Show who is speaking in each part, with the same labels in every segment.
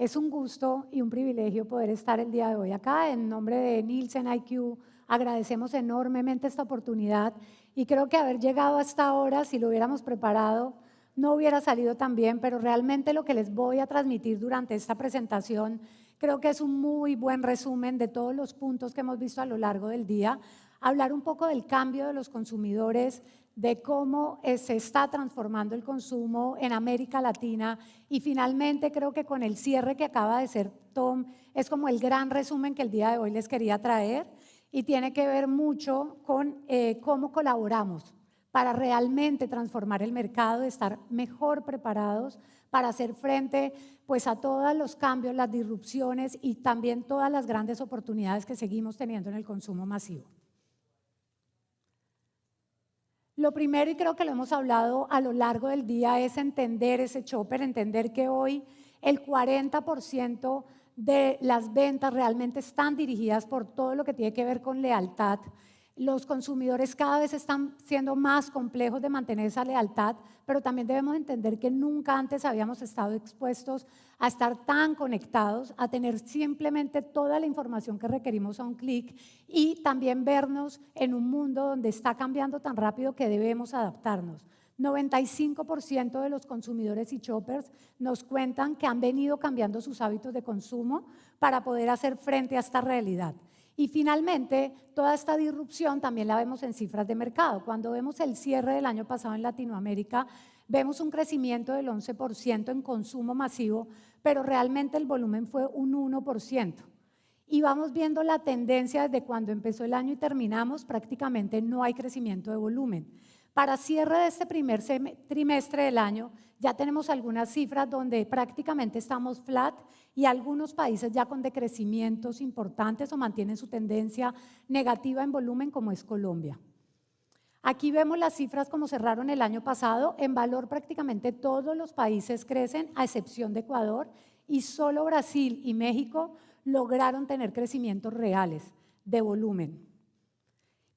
Speaker 1: Es un gusto y un privilegio poder estar el día de hoy acá. En nombre de Nielsen IQ, agradecemos enormemente esta oportunidad y creo que haber llegado hasta ahora, si lo hubiéramos preparado, no hubiera salido tan bien, pero realmente lo que les voy a transmitir durante esta presentación creo que es un muy buen resumen de todos los puntos que hemos visto a lo largo del día. Hablar un poco del cambio de los consumidores, de cómo se está transformando el consumo en América Latina y finalmente creo que con el cierre que acaba de hacer Tom es como el gran resumen que el día de hoy les quería traer y tiene que ver mucho con cómo colaboramos para realmente transformar el mercado, estar mejor preparados para hacer frente pues a todos los cambios, las disrupciones y también todas las grandes oportunidades que seguimos teniendo en el consumo masivo. Lo primero, y creo que lo hemos hablado a lo largo del día, es entender ese shopper, entender que hoy el 40% de las ventas realmente están dirigidas por todo lo que tiene que ver con lealtad. Los consumidores cada vez están siendo más complejos de mantener esa lealtad, pero también debemos entender que nunca antes habíamos estado expuestos a estar tan conectados, a tener simplemente toda la información que requerimos a un clic y también vernos en un mundo donde está cambiando tan rápido que debemos adaptarnos. 95% de los consumidores y shoppers nos cuentan que han venido cambiando sus hábitos de consumo para poder hacer frente a esta realidad. Y finalmente, toda esta disrupción también la vemos en cifras de mercado. Cuando vemos el cierre del año pasado en Latinoamérica, vemos un crecimiento del 11% en consumo masivo, pero realmente el volumen fue un 1%. Y vamos viendo la tendencia desde cuando empezó el año y terminamos, prácticamente no hay crecimiento de volumen. Para cierre de este primer trimestre del año, ya tenemos algunas cifras donde prácticamente estamos flat y algunos países ya con decrecimientos importantes o mantienen su tendencia negativa en volumen, como es Colombia. Aquí vemos las cifras como cerraron el año pasado. En valor prácticamente todos los países crecen, a excepción de Ecuador, y solo Brasil y México lograron tener crecimientos reales de volumen.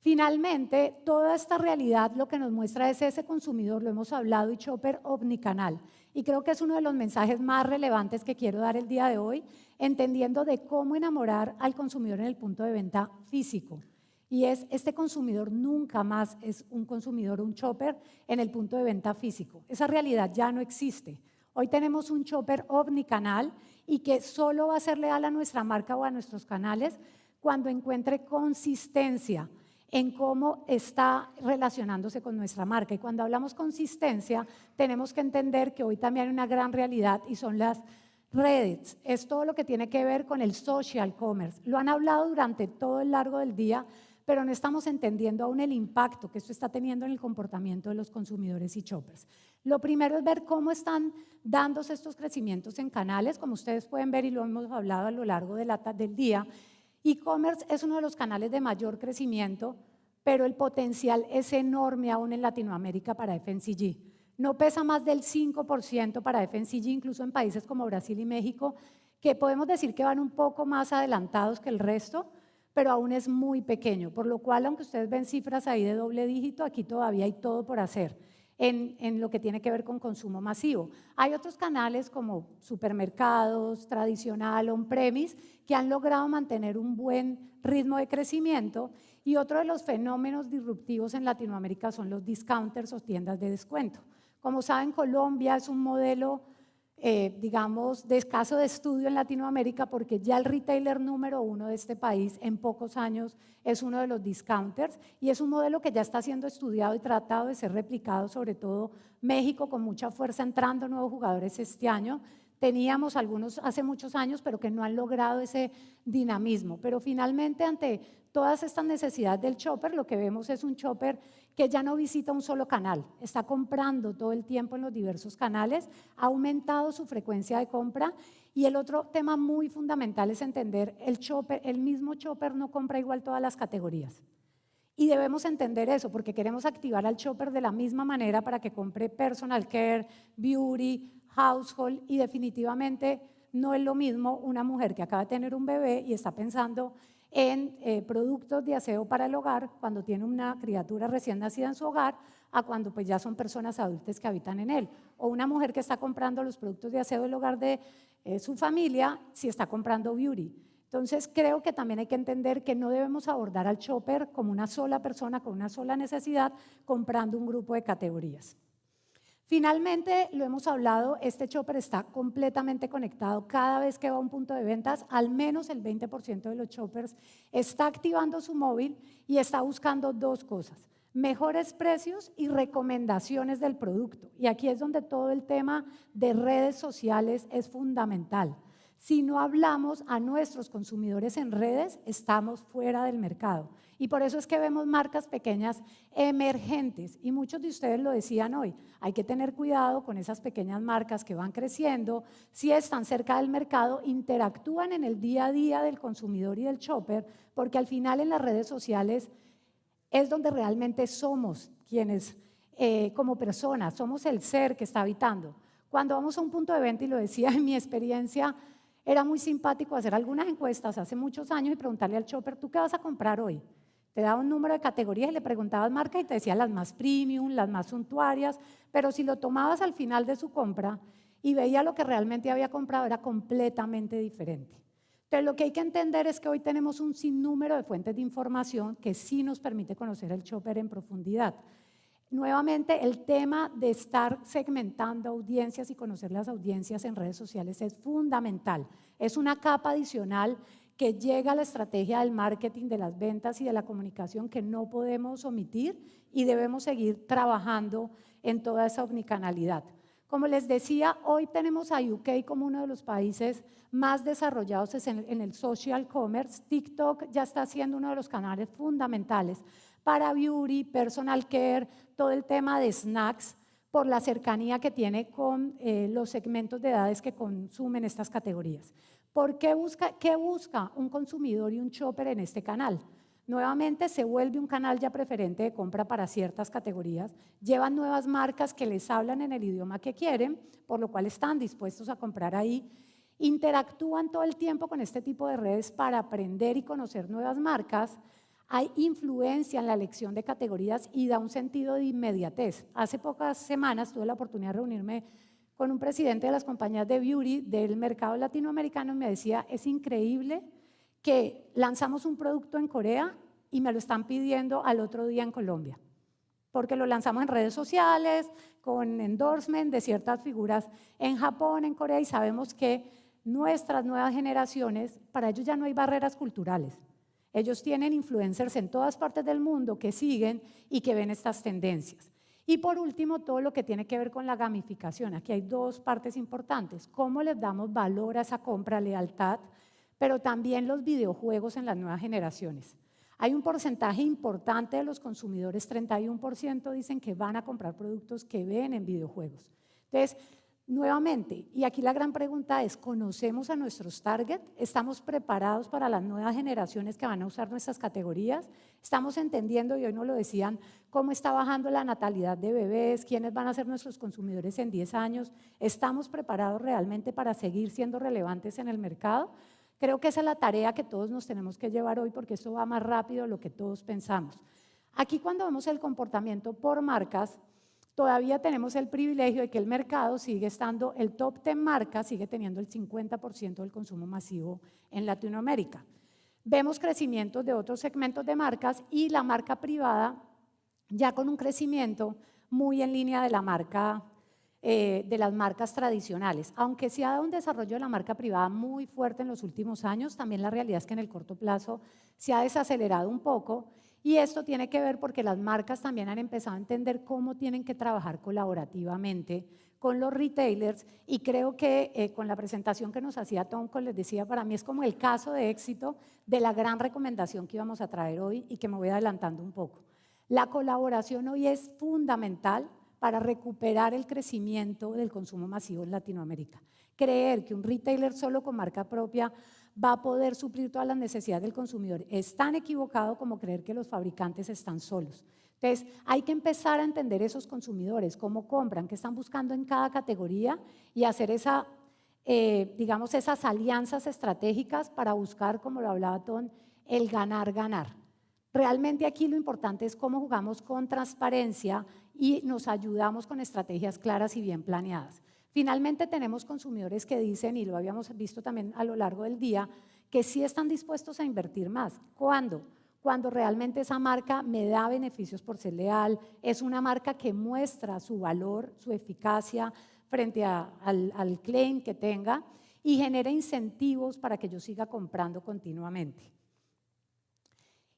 Speaker 1: Finalmente, toda esta realidad lo que nos muestra es ese consumidor, lo hemos hablado, y shopper omnicanal. Y creo que es uno de los mensajes más relevantes que quiero dar el día de hoy, entendiendo de cómo enamorar al consumidor en el punto de venta físico. Y es, este consumidor nunca más es un consumidor o un shopper en el punto de venta físico. Esa realidad ya no existe. Hoy tenemos un shopper omnicanal y que solo va a ser leal a nuestra marca o a nuestros canales cuando encuentre consistencia en cómo está relacionándose con nuestra marca. Y cuando hablamos consistencia, tenemos que entender que hoy también hay una gran realidad y son las redes. Es todo lo que tiene que ver con el social commerce. Lo han hablado durante todo el largo del día, pero no estamos entendiendo aún el impacto que esto está teniendo en el comportamiento de los consumidores y shoppers. Lo primero es ver cómo están dándose estos crecimientos en canales, como ustedes pueden ver y lo hemos hablado a lo largo del día. E-commerce es uno de los canales de mayor crecimiento, pero el potencial es enorme aún en Latinoamérica para FMCG. No pesa más del 5% para FMCG, incluso en países como Brasil y México, que podemos decir que van un poco más adelantados que el resto, pero aún es muy pequeño, por lo cual, aunque ustedes ven cifras ahí de doble dígito, aquí todavía hay todo por hacer en lo que tiene que ver con consumo masivo. Hay otros canales como supermercados, tradicional, on-premise, que han logrado mantener un buen ritmo de crecimiento, y otro de los fenómenos disruptivos en Latinoamérica son los discounters o tiendas de descuento. Como saben, Colombia es un modelo digamos, de escaso de estudio en Latinoamérica, porque ya el retailer número 1 de este país en pocos años es uno de los discounters y es un modelo que ya está siendo estudiado y tratado de ser replicado, sobre todo México con mucha fuerza entrando nuevos jugadores este año. Teníamos algunos hace muchos años, pero que no han logrado ese dinamismo. Pero finalmente, ante todas estas necesidades del shopper, lo que vemos es un shopper que ya no visita un solo canal, está comprando todo el tiempo en los diversos canales, ha aumentado su frecuencia de compra. Y el otro tema muy fundamental es entender el mismo shopper no compra igual todas las categorías. Y debemos entender eso porque queremos activar al shopper de la misma manera para que compre personal care, beauty, household, y definitivamente no es lo mismo una mujer que acaba de tener un bebé y está pensando en productos de aseo para el hogar cuando tiene una criatura recién nacida en su hogar, a cuando pues ya son personas adultas que habitan en él, o una mujer que está comprando los productos de aseo del hogar de su familia si está comprando beauty. Entonces, creo que también hay que entender que no debemos abordar al shopper como una sola persona con una sola necesidad comprando un grupo de categorías. Finalmente, lo hemos hablado, este shopper está completamente conectado. Cada vez que va a un punto de ventas, al menos el 20% de los shoppers está activando su móvil y está buscando dos cosas: mejores precios y recomendaciones del producto. Y aquí es donde todo el tema de redes sociales es fundamental. Si no hablamos a nuestros consumidores en redes, estamos fuera del mercado. Y por eso es que vemos marcas pequeñas emergentes. Y muchos de ustedes lo decían hoy, hay que tener cuidado con esas pequeñas marcas que van creciendo, si están cerca del mercado, interactúan en el día a día del consumidor y del shopper, porque al final en las redes sociales es donde realmente somos quienes, como personas, somos el ser que está habitando. Cuando vamos a un punto de venta, y lo decía en mi experiencia, era muy simpático hacer algunas encuestas hace muchos años y preguntarle al shopper, ¿tú qué vas a comprar hoy? Te daba un número de categorías y le preguntabas marca y te decía las más premium, las más suntuarias, pero si lo tomabas al final de su compra y veía lo que realmente había comprado, era completamente diferente. Entonces, lo que hay que entender es que hoy tenemos un sinnúmero de fuentes de información que sí nos permite conocer al shopper en profundidad. Nuevamente, el tema de estar segmentando audiencias y conocer las audiencias en redes sociales es fundamental. Es una capa adicional que llega a la estrategia del marketing, de las ventas y de la comunicación que no podemos omitir y debemos seguir trabajando en toda esa omnicanalidad. Como les decía, hoy tenemos a UK como uno de los países más desarrollados en el social commerce. TikTok ya está siendo uno de los canales fundamentales para beauty, personal care, todo el tema de snacks, por la cercanía que tiene con los segmentos de edades que consumen estas categorías. ¿Qué busca un consumidor y un shopper en este canal? Nuevamente se vuelve un canal ya preferente de compra para ciertas categorías, llevan nuevas marcas que les hablan en el idioma que quieren, por lo cual están dispuestos a comprar ahí, interactúan todo el tiempo con este tipo de redes para aprender y conocer nuevas marcas. Hay influencia en la elección de categorías y da un sentido de inmediatez. Hace pocas semanas tuve la oportunidad de reunirme con un presidente de las compañías de beauty del mercado latinoamericano y me decía, es increíble que lanzamos un producto en Corea y me lo están pidiendo al otro día en Colombia, porque lo lanzamos en redes sociales, con endorsement de ciertas figuras en Japón, en Corea, y sabemos que nuestras nuevas generaciones, para ellos ya no hay barreras culturales. Ellos tienen influencers en todas partes del mundo que siguen y que ven estas tendencias. Y por último, todo lo que tiene que ver con la gamificación. Aquí hay dos partes importantes. Cómo les damos valor a esa compra, lealtad, pero también los videojuegos en las nuevas generaciones. Hay un porcentaje importante de los consumidores, 31%, dicen que van a comprar productos que ven en videojuegos. Entonces, nuevamente, y aquí la gran pregunta es, ¿conocemos a nuestros target? ¿Estamos preparados para las nuevas generaciones que van a usar nuestras categorías? ¿Estamos entendiendo, y hoy nos lo decían, cómo está bajando la natalidad de bebés? ¿Quiénes van a ser nuestros consumidores en 10 años? ¿Estamos preparados realmente para seguir siendo relevantes en el mercado? Creo que esa es la tarea que todos nos tenemos que llevar hoy porque esto va más rápido de lo que todos pensamos. Aquí cuando vemos el comportamiento por marcas, todavía tenemos el privilegio de que el mercado sigue estando, el top 10 marcas sigue teniendo el 50% del consumo masivo en Latinoamérica. Vemos crecimientos de otros segmentos de marcas y la marca privada ya con un crecimiento muy en línea de la marca, de las marcas tradicionales. Aunque se ha dado un desarrollo de la marca privada muy fuerte en los últimos años, también la realidad es que en el corto plazo se ha desacelerado un poco. Y esto tiene que ver porque las marcas también han empezado a entender cómo tienen que trabajar colaborativamente con los retailers y creo que con la presentación que nos hacía Tomco, les decía, para mí es como el caso de éxito de la gran recomendación que íbamos a traer hoy y que me voy adelantando un poco. La colaboración hoy es fundamental para recuperar el crecimiento del consumo masivo en Latinoamérica. Creer que un retailer solo con marca propia va a poder suplir todas las necesidades del consumidor es tan equivocado como creer que los fabricantes están solos. Entonces, hay que empezar a entender esos consumidores, cómo compran, qué están buscando en cada categoría y hacer digamos, esas alianzas estratégicas para buscar, como lo hablaba Tom, el ganar-ganar. Realmente aquí lo importante es cómo jugamos con transparencia y nos ayudamos con estrategias claras y bien planeadas. Finalmente tenemos consumidores que dicen, y lo habíamos visto también a lo largo del día, que sí están dispuestos a invertir más. ¿Cuándo? Cuando realmente esa marca me da beneficios por ser leal, es una marca que muestra su valor, su eficacia frente al claim que tenga y genera incentivos para que yo siga comprando continuamente.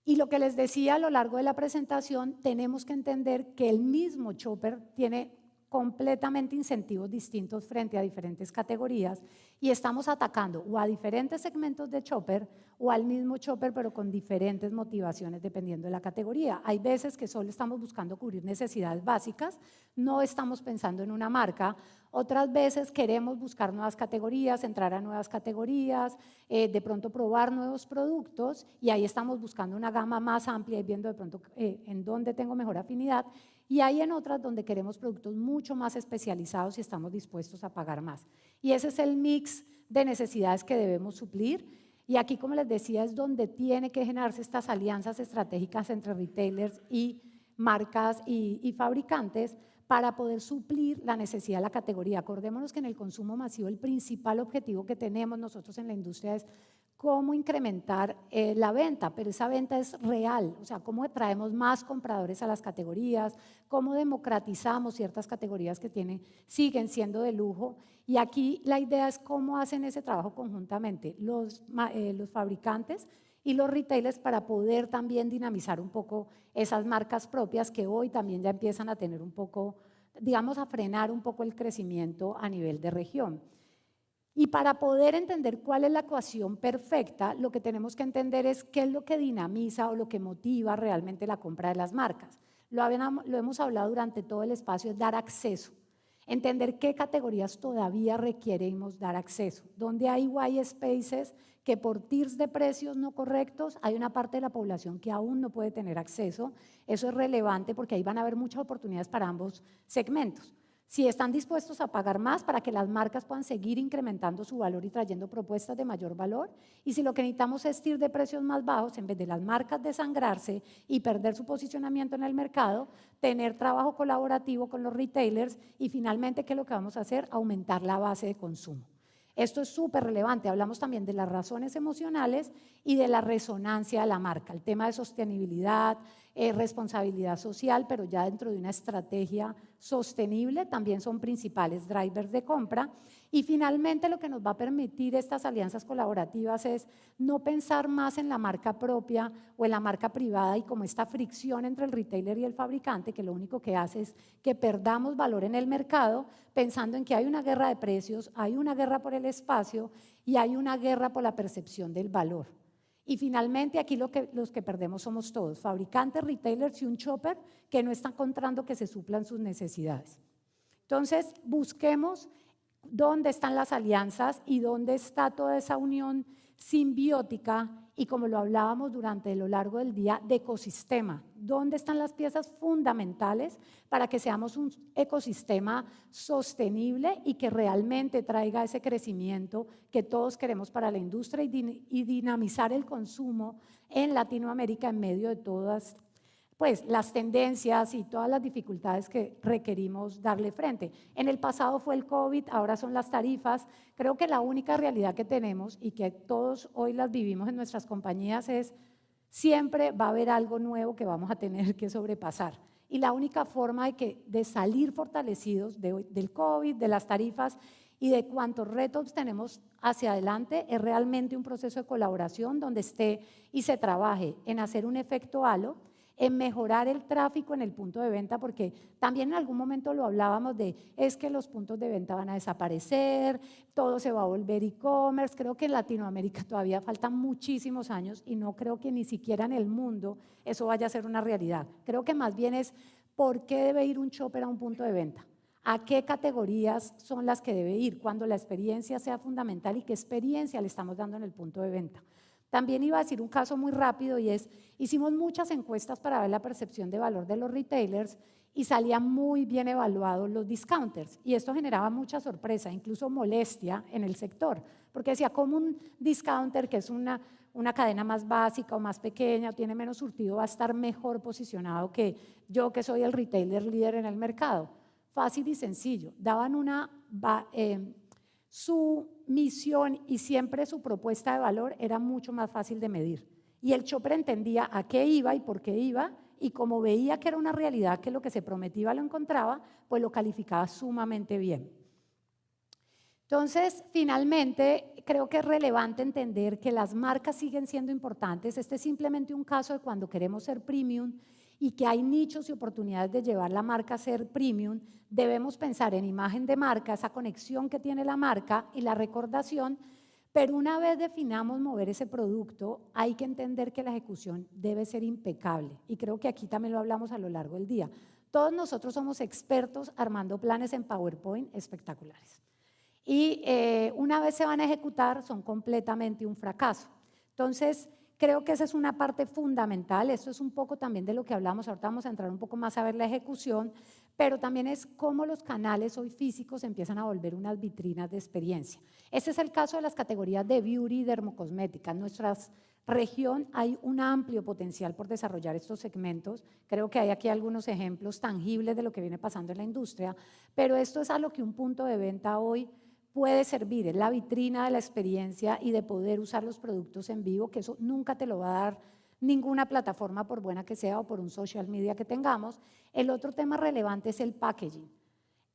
Speaker 1: Y lo que les decía a lo largo de la presentación, tenemos que entender que el mismo shopper tiene completamente incentivos distintos frente a diferentes categorías y estamos atacando o a diferentes segmentos de shopper o al mismo shopper pero con diferentes motivaciones dependiendo de la categoría. Hay veces que solo estamos buscando cubrir necesidades básicas, no estamos pensando en una marca, otras veces queremos buscar nuevas categorías, entrar a nuevas categorías, de pronto probar nuevos productos y ahí estamos buscando una gama más amplia y viendo de pronto en dónde tengo mejor afinidad. Y hay en otras donde queremos productos mucho más especializados y estamos dispuestos a pagar más. Y ese es el mix de necesidades que debemos suplir. Y aquí, como les decía, es donde tiene que generarse estas alianzas estratégicas entre retailers y marcas y fabricantes para poder suplir la necesidad de la categoría. Acordémonos que en el consumo masivo el principal objetivo que tenemos nosotros en la industria es cómo incrementar la venta, pero esa venta es real, o sea, cómo traemos más compradores a las categorías, cómo democratizamos ciertas categorías que siguen siendo de lujo. Y aquí la idea es cómo hacen ese trabajo conjuntamente los fabricantes y los retailers para poder también dinamizar un poco esas marcas propias que hoy también ya empiezan a tener un poco, digamos, a frenar un poco el crecimiento a nivel de región. Y para poder entender cuál es la ecuación perfecta, lo que tenemos que entender es qué es lo que dinamiza o lo que motiva realmente la compra de las marcas. Lo hemos hablado durante todo el espacio, es dar acceso. Entender qué categorías todavía requerimos dar acceso. Donde hay white spaces que por tiers de precios no correctos hay una parte de la población que aún no puede tener acceso. Eso es relevante porque ahí van a haber muchas oportunidades para ambos segmentos. Si están dispuestos a pagar más para que las marcas puedan seguir incrementando su valor y trayendo propuestas de mayor valor, y si lo que necesitamos es ir de precios más bajos, en vez de las marcas desangrarse y perder su posicionamiento en el mercado, tener trabajo colaborativo con los retailers y finalmente, ¿qué es lo que vamos a hacer? Aumentar la base de consumo. Esto es súper relevante, hablamos también de las razones emocionales y de la resonancia de la marca, el tema de sostenibilidad, responsabilidad social, pero ya dentro de una estrategia sostenible también son principales drivers de compra. Y finalmente lo que nos va a permitir estas alianzas colaborativas es no pensar más en la marca propia o en la marca privada y como esta fricción entre el retailer y el fabricante que lo único que hace es que perdamos valor en el mercado pensando en que hay una guerra de precios, hay una guerra por el espacio y hay una guerra por la percepción del valor. Y finalmente aquí los que perdemos somos todos, fabricantes, retailers y un shopper que no está encontrando que se suplan sus necesidades. Entonces busquemos dónde están las alianzas y dónde está toda esa unión simbiótica y como lo hablábamos durante lo largo del día, de ecosistema. ¿Dónde están las piezas fundamentales para que seamos un ecosistema sostenible y que realmente traiga ese crecimiento que todos queremos para la industria y dinamizar el consumo en Latinoamérica en medio de todas pues las tendencias y todas las dificultades que requerimos darle frente? En el pasado fue el COVID, ahora son las tarifas. Creo que la única realidad que tenemos y que todos hoy las vivimos en nuestras compañías es siempre va a haber algo nuevo que vamos a tener que sobrepasar. Y la única forma de salir fortalecidos del COVID, de las tarifas y de cuántos retos tenemos hacia adelante es realmente un proceso de colaboración donde esté y se trabaje en hacer un efecto halo, en mejorar el tráfico en el punto de venta, porque también en algún momento lo hablábamos de, es que los puntos de venta van a desaparecer, todo se va a volver e-commerce. Creo que en Latinoamérica todavía faltan muchísimos años y no creo que ni siquiera en el mundo eso vaya a ser una realidad. Creo que más bien es, ¿por qué debe ir un shopper a un punto de venta? ¿A qué categorías son las que debe ir cuando la experiencia sea fundamental y qué experiencia le estamos dando en el punto de venta? También iba a decir un caso muy rápido y es, hicimos muchas encuestas para ver la percepción de valor de los retailers y salían muy bien evaluados los discounters y esto generaba mucha sorpresa, incluso molestia en el sector, porque decía, ¿cómo un discounter que es una cadena más básica o más pequeña o tiene menos surtido va a estar mejor posicionado que yo que soy el retailer líder en el mercado? Fácil y sencillo, daban una su misión y siempre su propuesta de valor era mucho más fácil de medir. Y el chopper entendía a qué iba y por qué iba, y como veía que era una realidad, que lo que se prometía lo encontraba, pues lo calificaba sumamente bien. Entonces, finalmente, creo que es relevante entender que las marcas siguen siendo importantes. Este es simplemente un caso de cuando queremos ser premium y que hay nichos y oportunidades de llevar la marca a ser premium. Debemos pensar en imagen de marca, esa conexión que tiene la marca y la recordación, pero una vez definamos mover ese producto, hay que entender que la ejecución debe ser impecable. Y creo que aquí también lo hablamos a lo largo del día. Todos nosotros somos expertos armando planes en PowerPoint espectaculares. Y una vez se van a ejecutar, son completamente un fracaso. Entonces, creo que esa es una parte fundamental. Esto es un poco también de lo que hablamos. Ahorita vamos a entrar un poco más a ver la ejecución, pero también es cómo los canales hoy físicos empiezan a volver unas vitrinas de experiencia. Ese es el caso de las categorías de beauty y dermocosmética. En nuestra región hay un amplio potencial por desarrollar estos segmentos. Creo que hay aquí algunos ejemplos tangibles de lo que viene pasando en la industria, pero esto es a lo que un punto de venta hoy puede servir, es la vitrina de la experiencia y de poder usar los productos en vivo, que eso nunca te lo va a dar ninguna plataforma, por buena que sea, o por un social media que tengamos. El otro tema relevante es el packaging.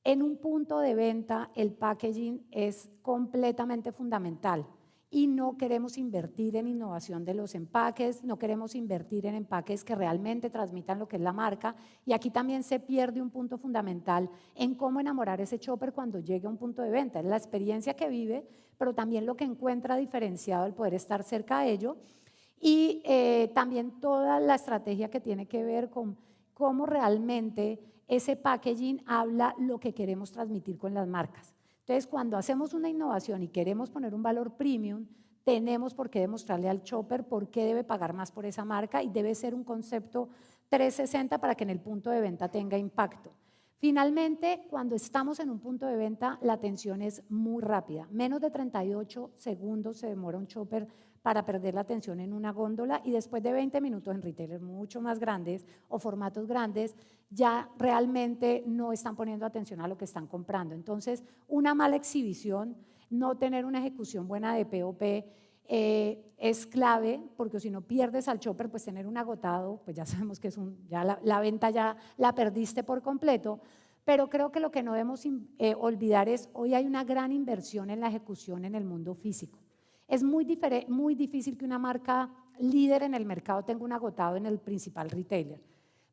Speaker 1: En un punto de venta, el packaging es completamente fundamental y no queremos invertir en innovación de los empaques, no queremos invertir en empaques que realmente transmitan lo que es la marca, y aquí también se pierde un punto fundamental en cómo enamorar ese shopper cuando llegue a un punto de venta. Es la experiencia que vive, pero también lo que encuentra diferenciado el poder estar cerca de ello, y también toda la estrategia que tiene que ver con cómo realmente ese packaging habla lo que queremos transmitir con las marcas. Entonces, cuando hacemos una innovación y queremos poner un valor premium, tenemos por qué demostrarle al shopper por qué debe pagar más por esa marca, y debe ser un concepto 360 para que en el punto de venta tenga impacto. Finalmente, cuando estamos en un punto de venta, la atención es muy rápida. Menos de 38 segundos se demora un shopper para perder la atención en una góndola, y después de 20 minutos en retailers mucho más grandes o formatos grandes, ya realmente no están poniendo atención a lo que están comprando. Entonces, una mala exhibición, no tener una ejecución buena de POP es clave, porque si no pierdes al shopper, pues tener un agotado, pues ya sabemos que es ya la venta ya la perdiste por completo. Pero creo que lo que no debemos olvidar es, hoy hay una gran inversión en la ejecución en el mundo físico. Es muy difícil que una marca líder en el mercado tenga un agotado en el principal retailer.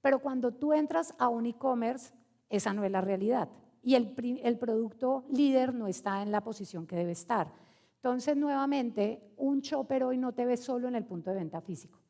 Speaker 1: Pero cuando tú entras a un e-commerce, esa no es la realidad. Y el producto líder no está en la posición que debe estar. Entonces, nuevamente, un shopper hoy no te ve solo en el punto de venta físico.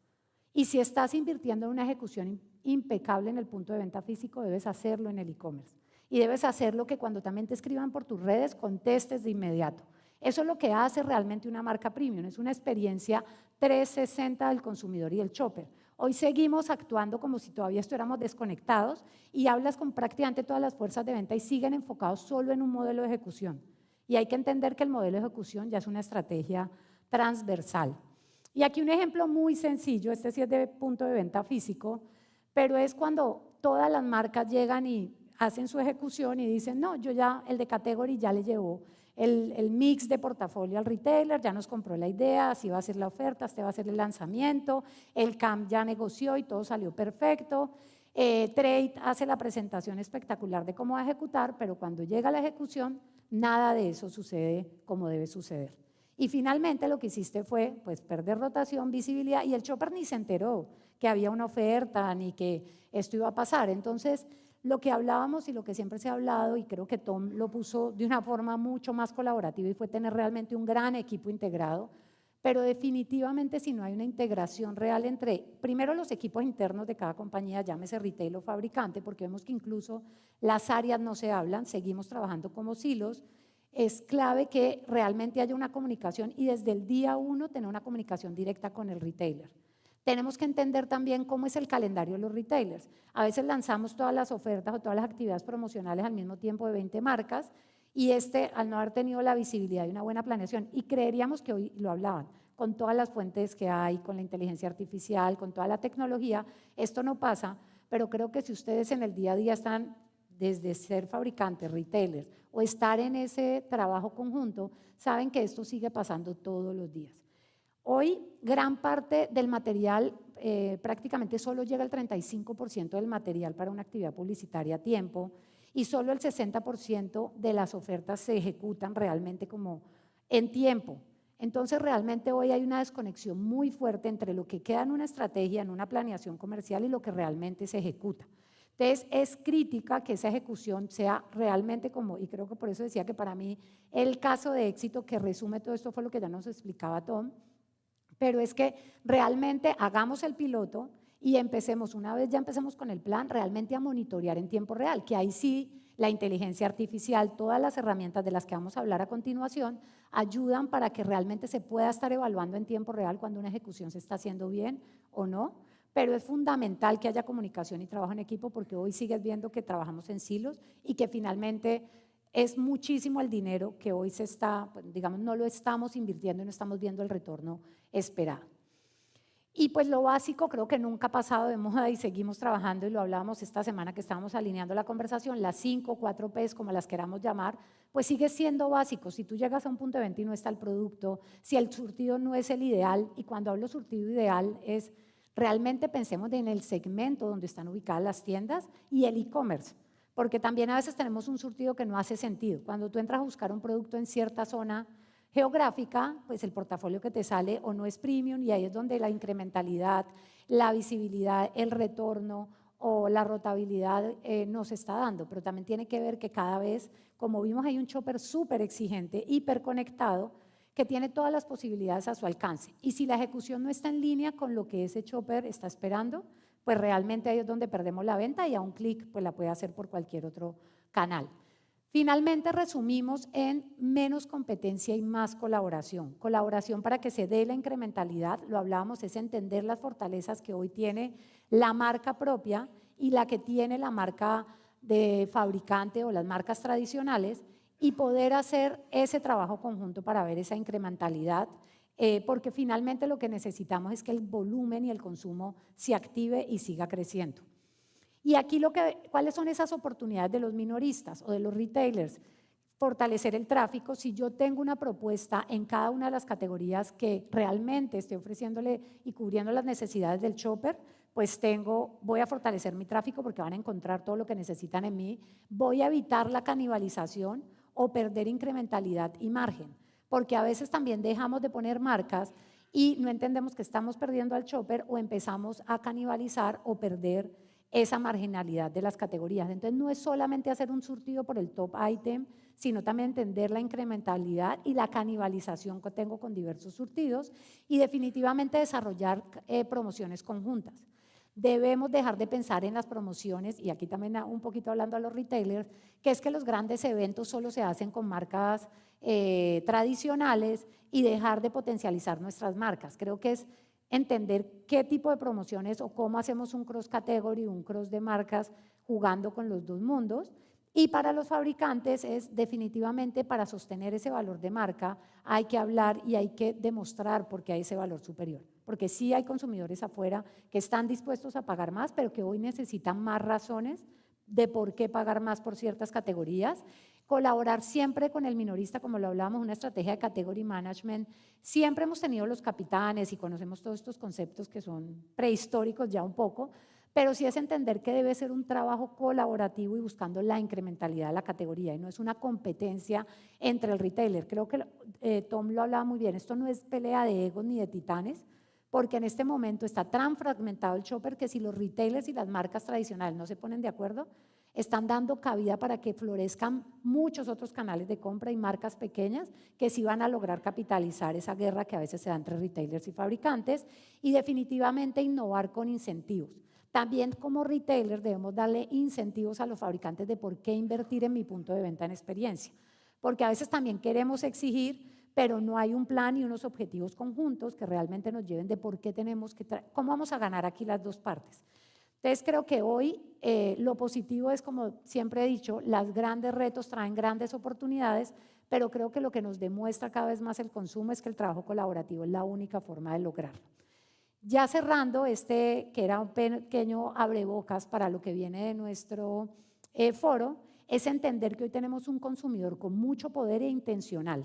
Speaker 1: Y si estás invirtiendo en una ejecución impecable en el punto de venta físico, debes hacerlo en el e-commerce. Y debes hacerlo que cuando también te escriban por tus redes, contestes de inmediato. Eso es lo que hace realmente una marca premium, es una experiencia 360 del consumidor y el shopper. Hoy seguimos actuando como si todavía estuviéramos desconectados, y hablas con prácticamente todas las fuerzas de venta y siguen enfocados solo en un modelo de ejecución. Y hay que entender que el modelo de ejecución ya es una estrategia transversal. Y aquí un ejemplo muy sencillo, este sí es de punto de venta físico, pero es cuando todas las marcas llegan y hacen su ejecución y dicen, no, yo ya, el de category ya le llevó el mix de portafolio al retailer, ya nos compró la idea, así va a ser la oferta, este va a ser el lanzamiento, el CAM ya negoció y todo salió perfecto. Trade hace la presentación espectacular de cómo va a ejecutar, pero cuando llega la ejecución, nada de eso sucede como debe suceder. Y finalmente lo que hiciste fue pues, perder rotación, visibilidad, y el shopper ni se enteró que había una oferta ni que esto iba a pasar. Entonces, lo que hablábamos y lo que siempre se ha hablado, y creo que Tom lo puso de una forma mucho más colaborativa, y fue tener realmente un gran equipo integrado, pero definitivamente si no hay una integración real entre, primero, los equipos internos de cada compañía, llámese retail o fabricante, porque vemos que incluso las áreas no se hablan, seguimos trabajando como silos. Es clave que realmente haya una comunicación, y desde el día uno tener una comunicación directa con el retailer. Tenemos que entender también cómo es el calendario de los retailers. A veces lanzamos todas las ofertas o todas las actividades promocionales al mismo tiempo de 20 marcas, y al no haber tenido la visibilidad y una buena planeación, y creeríamos que hoy lo hablaban, con todas las fuentes que hay, con la inteligencia artificial, con toda la tecnología, esto no pasa, pero creo que si ustedes en el día a día están desde ser fabricantes, retailers o estar en ese trabajo conjunto, saben que esto sigue pasando todos los días. Hoy, gran parte del material, prácticamente solo llega el 35% del material para una actividad publicitaria a tiempo y solo el 60% de las ofertas se ejecutan realmente como en tiempo. Entonces, realmente hoy hay una desconexión muy fuerte entre lo que queda en una estrategia, en una planeación comercial y lo que realmente se ejecuta. Entonces, es crítica que esa ejecución sea realmente como, y creo que por eso decía que para mí el caso de éxito que resume todo esto fue lo que ya nos explicaba Tom, pero es que realmente hagamos el piloto y empecemos, una vez ya empecemos con el plan, realmente a monitorear en tiempo real, que ahí sí la inteligencia artificial, todas las herramientas de las que vamos a hablar a continuación, ayudan para que realmente se pueda estar evaluando en tiempo real cuando una ejecución se está haciendo bien o no, pero es fundamental que haya comunicación y trabajo en equipo porque hoy sigues viendo que trabajamos en silos y que finalmente es muchísimo el dinero que hoy se está, digamos, no lo estamos invirtiendo y no estamos viendo el retorno esperado. Y pues lo básico creo que nunca ha pasado de moda y seguimos trabajando y lo hablábamos esta semana que estábamos alineando la conversación, las 5 o 4 P's como las queramos llamar, pues sigue siendo básico. Si tú llegas a un punto de venta y no está el producto, si el surtido no es el ideal, y cuando hablo surtido ideal es realmente pensemos en el segmento donde están ubicadas las tiendas y el e-commerce. Porque también a veces tenemos un surtido que no hace sentido. Cuando tú entras a buscar un producto en cierta zona geográfica, pues el portafolio que te sale o no es premium y ahí es donde la incrementalidad, la visibilidad, el retorno o la rotabilidad nos está dando. Pero también tiene que ver que cada vez, como vimos, hay un shopper súper exigente, hiperconectado, que tiene todas las posibilidades a su alcance. Y si la ejecución no está en línea con lo que ese shopper está esperando, pues realmente ahí es donde perdemos la venta y a un clic pues la puede hacer por cualquier otro canal. Finalmente resumimos en menos competencia y más colaboración. Colaboración para que se dé la incrementalidad, lo hablábamos, es entender las fortalezas que hoy tiene la marca propia y la que tiene la marca de fabricante o las marcas tradicionales y poder hacer ese trabajo conjunto para ver esa incrementalidad. Porque finalmente lo que necesitamos es que el volumen y el consumo se active y siga creciendo. Y aquí ¿cuáles son esas oportunidades de los minoristas o de los retailers? Fortalecer el tráfico. Si yo tengo una propuesta en cada una de las categorías que realmente esté ofreciéndole y cubriendo las necesidades del shopper, pues voy a fortalecer mi tráfico porque van a encontrar todo lo que necesitan en mí. Voy a evitar la canibalización o perder incrementalidad y margen, porque a veces también dejamos de poner marcas y no entendemos que estamos perdiendo al shopper o empezamos a canibalizar o perder esa marginalidad de las categorías. Entonces no es solamente hacer un surtido por el top item, sino también entender la incrementalidad y la canibalización que tengo con diversos surtidos y definitivamente desarrollar promociones conjuntas. Debemos dejar de pensar en las promociones, y aquí también un poquito hablando a los retailers, que es que los grandes eventos solo se hacen con marcas tradicionales y dejar de potencializar nuestras marcas. Creo que es entender qué tipo de promociones o cómo hacemos un cross category, un cross de marcas jugando con los dos mundos. Y para los fabricantes es definitivamente para sostener ese valor de marca hay que hablar y hay que demostrar por qué hay ese valor superior. Porque sí hay consumidores afuera que están dispuestos a pagar más, pero que hoy necesitan más razones de por qué pagar más por ciertas categorías. Colaborar siempre con el minorista, como lo hablábamos, una estrategia de category management. Siempre hemos tenido los capitanes y conocemos todos estos conceptos que son prehistóricos ya un poco, pero sí es entender que debe ser un trabajo colaborativo y buscando la incrementalidad de la categoría y no es una competencia entre el retailer. Creo que Tom lo hablaba muy bien, esto no es pelea de egos ni de titanes, porque en este momento está tan fragmentado el shopper que si los retailers y las marcas tradicionales no se ponen de acuerdo, están dando cabida para que florezcan muchos otros canales de compra y marcas pequeñas que sí van a lograr capitalizar esa guerra que a veces se da entre retailers y fabricantes y definitivamente innovar con incentivos. También como retailer debemos darle incentivos a los fabricantes de por qué invertir en mi punto de venta en experiencia, porque a veces también queremos exigir, pero no hay un plan y unos objetivos conjuntos que realmente nos lleven de por qué tenemos que, cómo vamos a ganar aquí las dos partes. Entonces creo que hoy lo positivo es, como siempre he dicho, los grandes retos traen grandes oportunidades, pero creo que lo que nos demuestra cada vez más el consumo es que el trabajo colaborativo es la única forma de lograrlo. Ya cerrando, que era un pequeño abrebocas para lo que viene de nuestro foro es entender que hoy tenemos un consumidor con mucho poder e intencional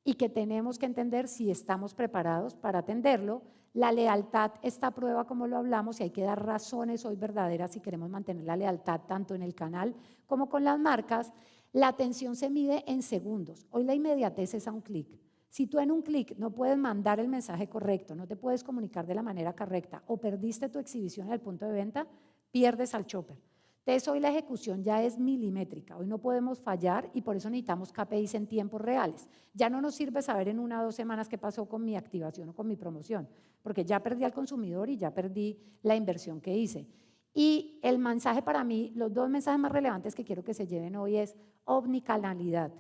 Speaker 1: y que tenemos que entender si estamos preparados para atenderlo. La lealtad está a prueba, como lo hablamos, y hay que dar razones hoy verdaderas si queremos mantener la lealtad tanto en el canal como con las marcas. La atención se mide en segundos. Hoy la inmediatez es a un clic. Si tú en un clic no puedes mandar el mensaje correcto, no te puedes comunicar de la manera correcta o perdiste tu exhibición en el punto de venta, pierdes al shopper. Entonces hoy la ejecución ya es milimétrica, hoy no podemos fallar y por eso necesitamos KPIs en tiempos reales. Ya no nos sirve saber en 1 o 2 semanas qué pasó con mi activación o con mi promoción, porque ya perdí al consumidor y ya perdí la inversión que hice. Y el mensaje para mí, los 2 mensajes más relevantes que quiero que se lleven hoy es omnicanalidad.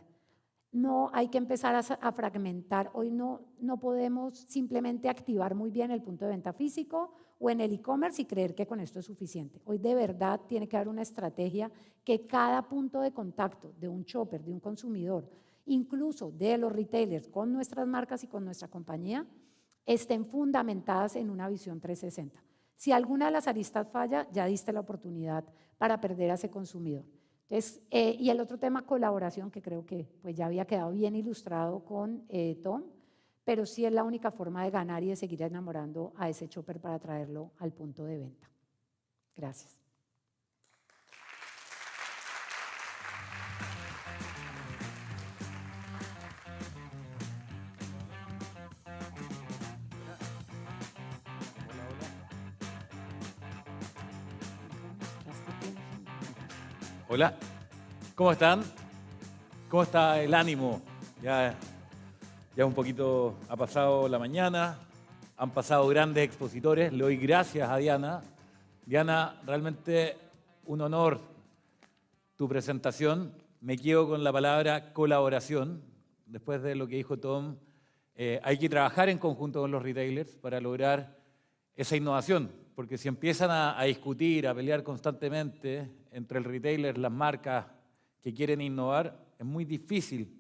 Speaker 1: No hay que empezar a fragmentar. Hoy no podemos simplemente activar muy bien el punto de venta físico o en el e-commerce y creer que con esto es suficiente. Hoy de verdad tiene que haber una estrategia que cada punto de contacto de un shopper, de un consumidor, incluso de los retailers con nuestras marcas y con nuestra compañía, estén fundamentadas en una visión 360. Si alguna de las aristas falla, ya diste la oportunidad para perder a ese consumidor. Entonces, y el otro tema, colaboración, que creo que pues ya había quedado bien ilustrado con Tom, pero sí es la única forma de ganar y de seguir enamorando a ese shopper para traerlo al punto de venta. Gracias.
Speaker 2: Hola, ¿cómo están? ¿Cómo está el ánimo? Ya un poquito ha pasado la mañana, han pasado grandes expositores. Le doy gracias a Diana. Diana, realmente un honor tu presentación. Me quedo con la palabra colaboración. Después de lo que dijo Tom, hay que trabajar en conjunto con los retailers para lograr esa innovación, porque si empiezan a discutir, a pelear constantemente entre el retailer, las marcas que quieren innovar, es muy difícil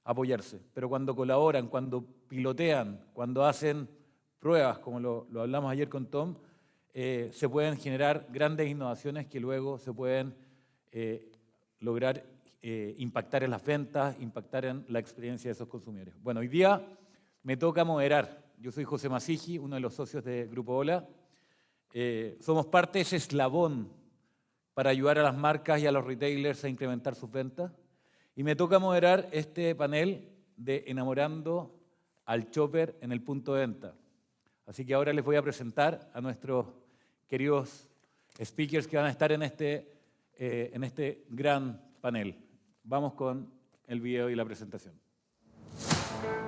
Speaker 2: apoyarse. Pero cuando colaboran, cuando pilotean, cuando hacen pruebas, como lo hablamos ayer con Tom, se pueden generar grandes innovaciones que luego se pueden lograr impactar en las ventas, impactar en la experiencia de esos consumidores. Bueno, hoy día me toca moderar. Yo soy José Masigi, uno de los socios de Grupo Ola. Somos parte de ese eslabón para ayudar a las marcas y a los retailers a incrementar sus ventas. Y me toca moderar este panel de Enamorando al Shopper en el punto de venta. Así que ahora les voy a presentar a nuestros queridos speakers que van a estar en este gran panel. Vamos con el video y la presentación.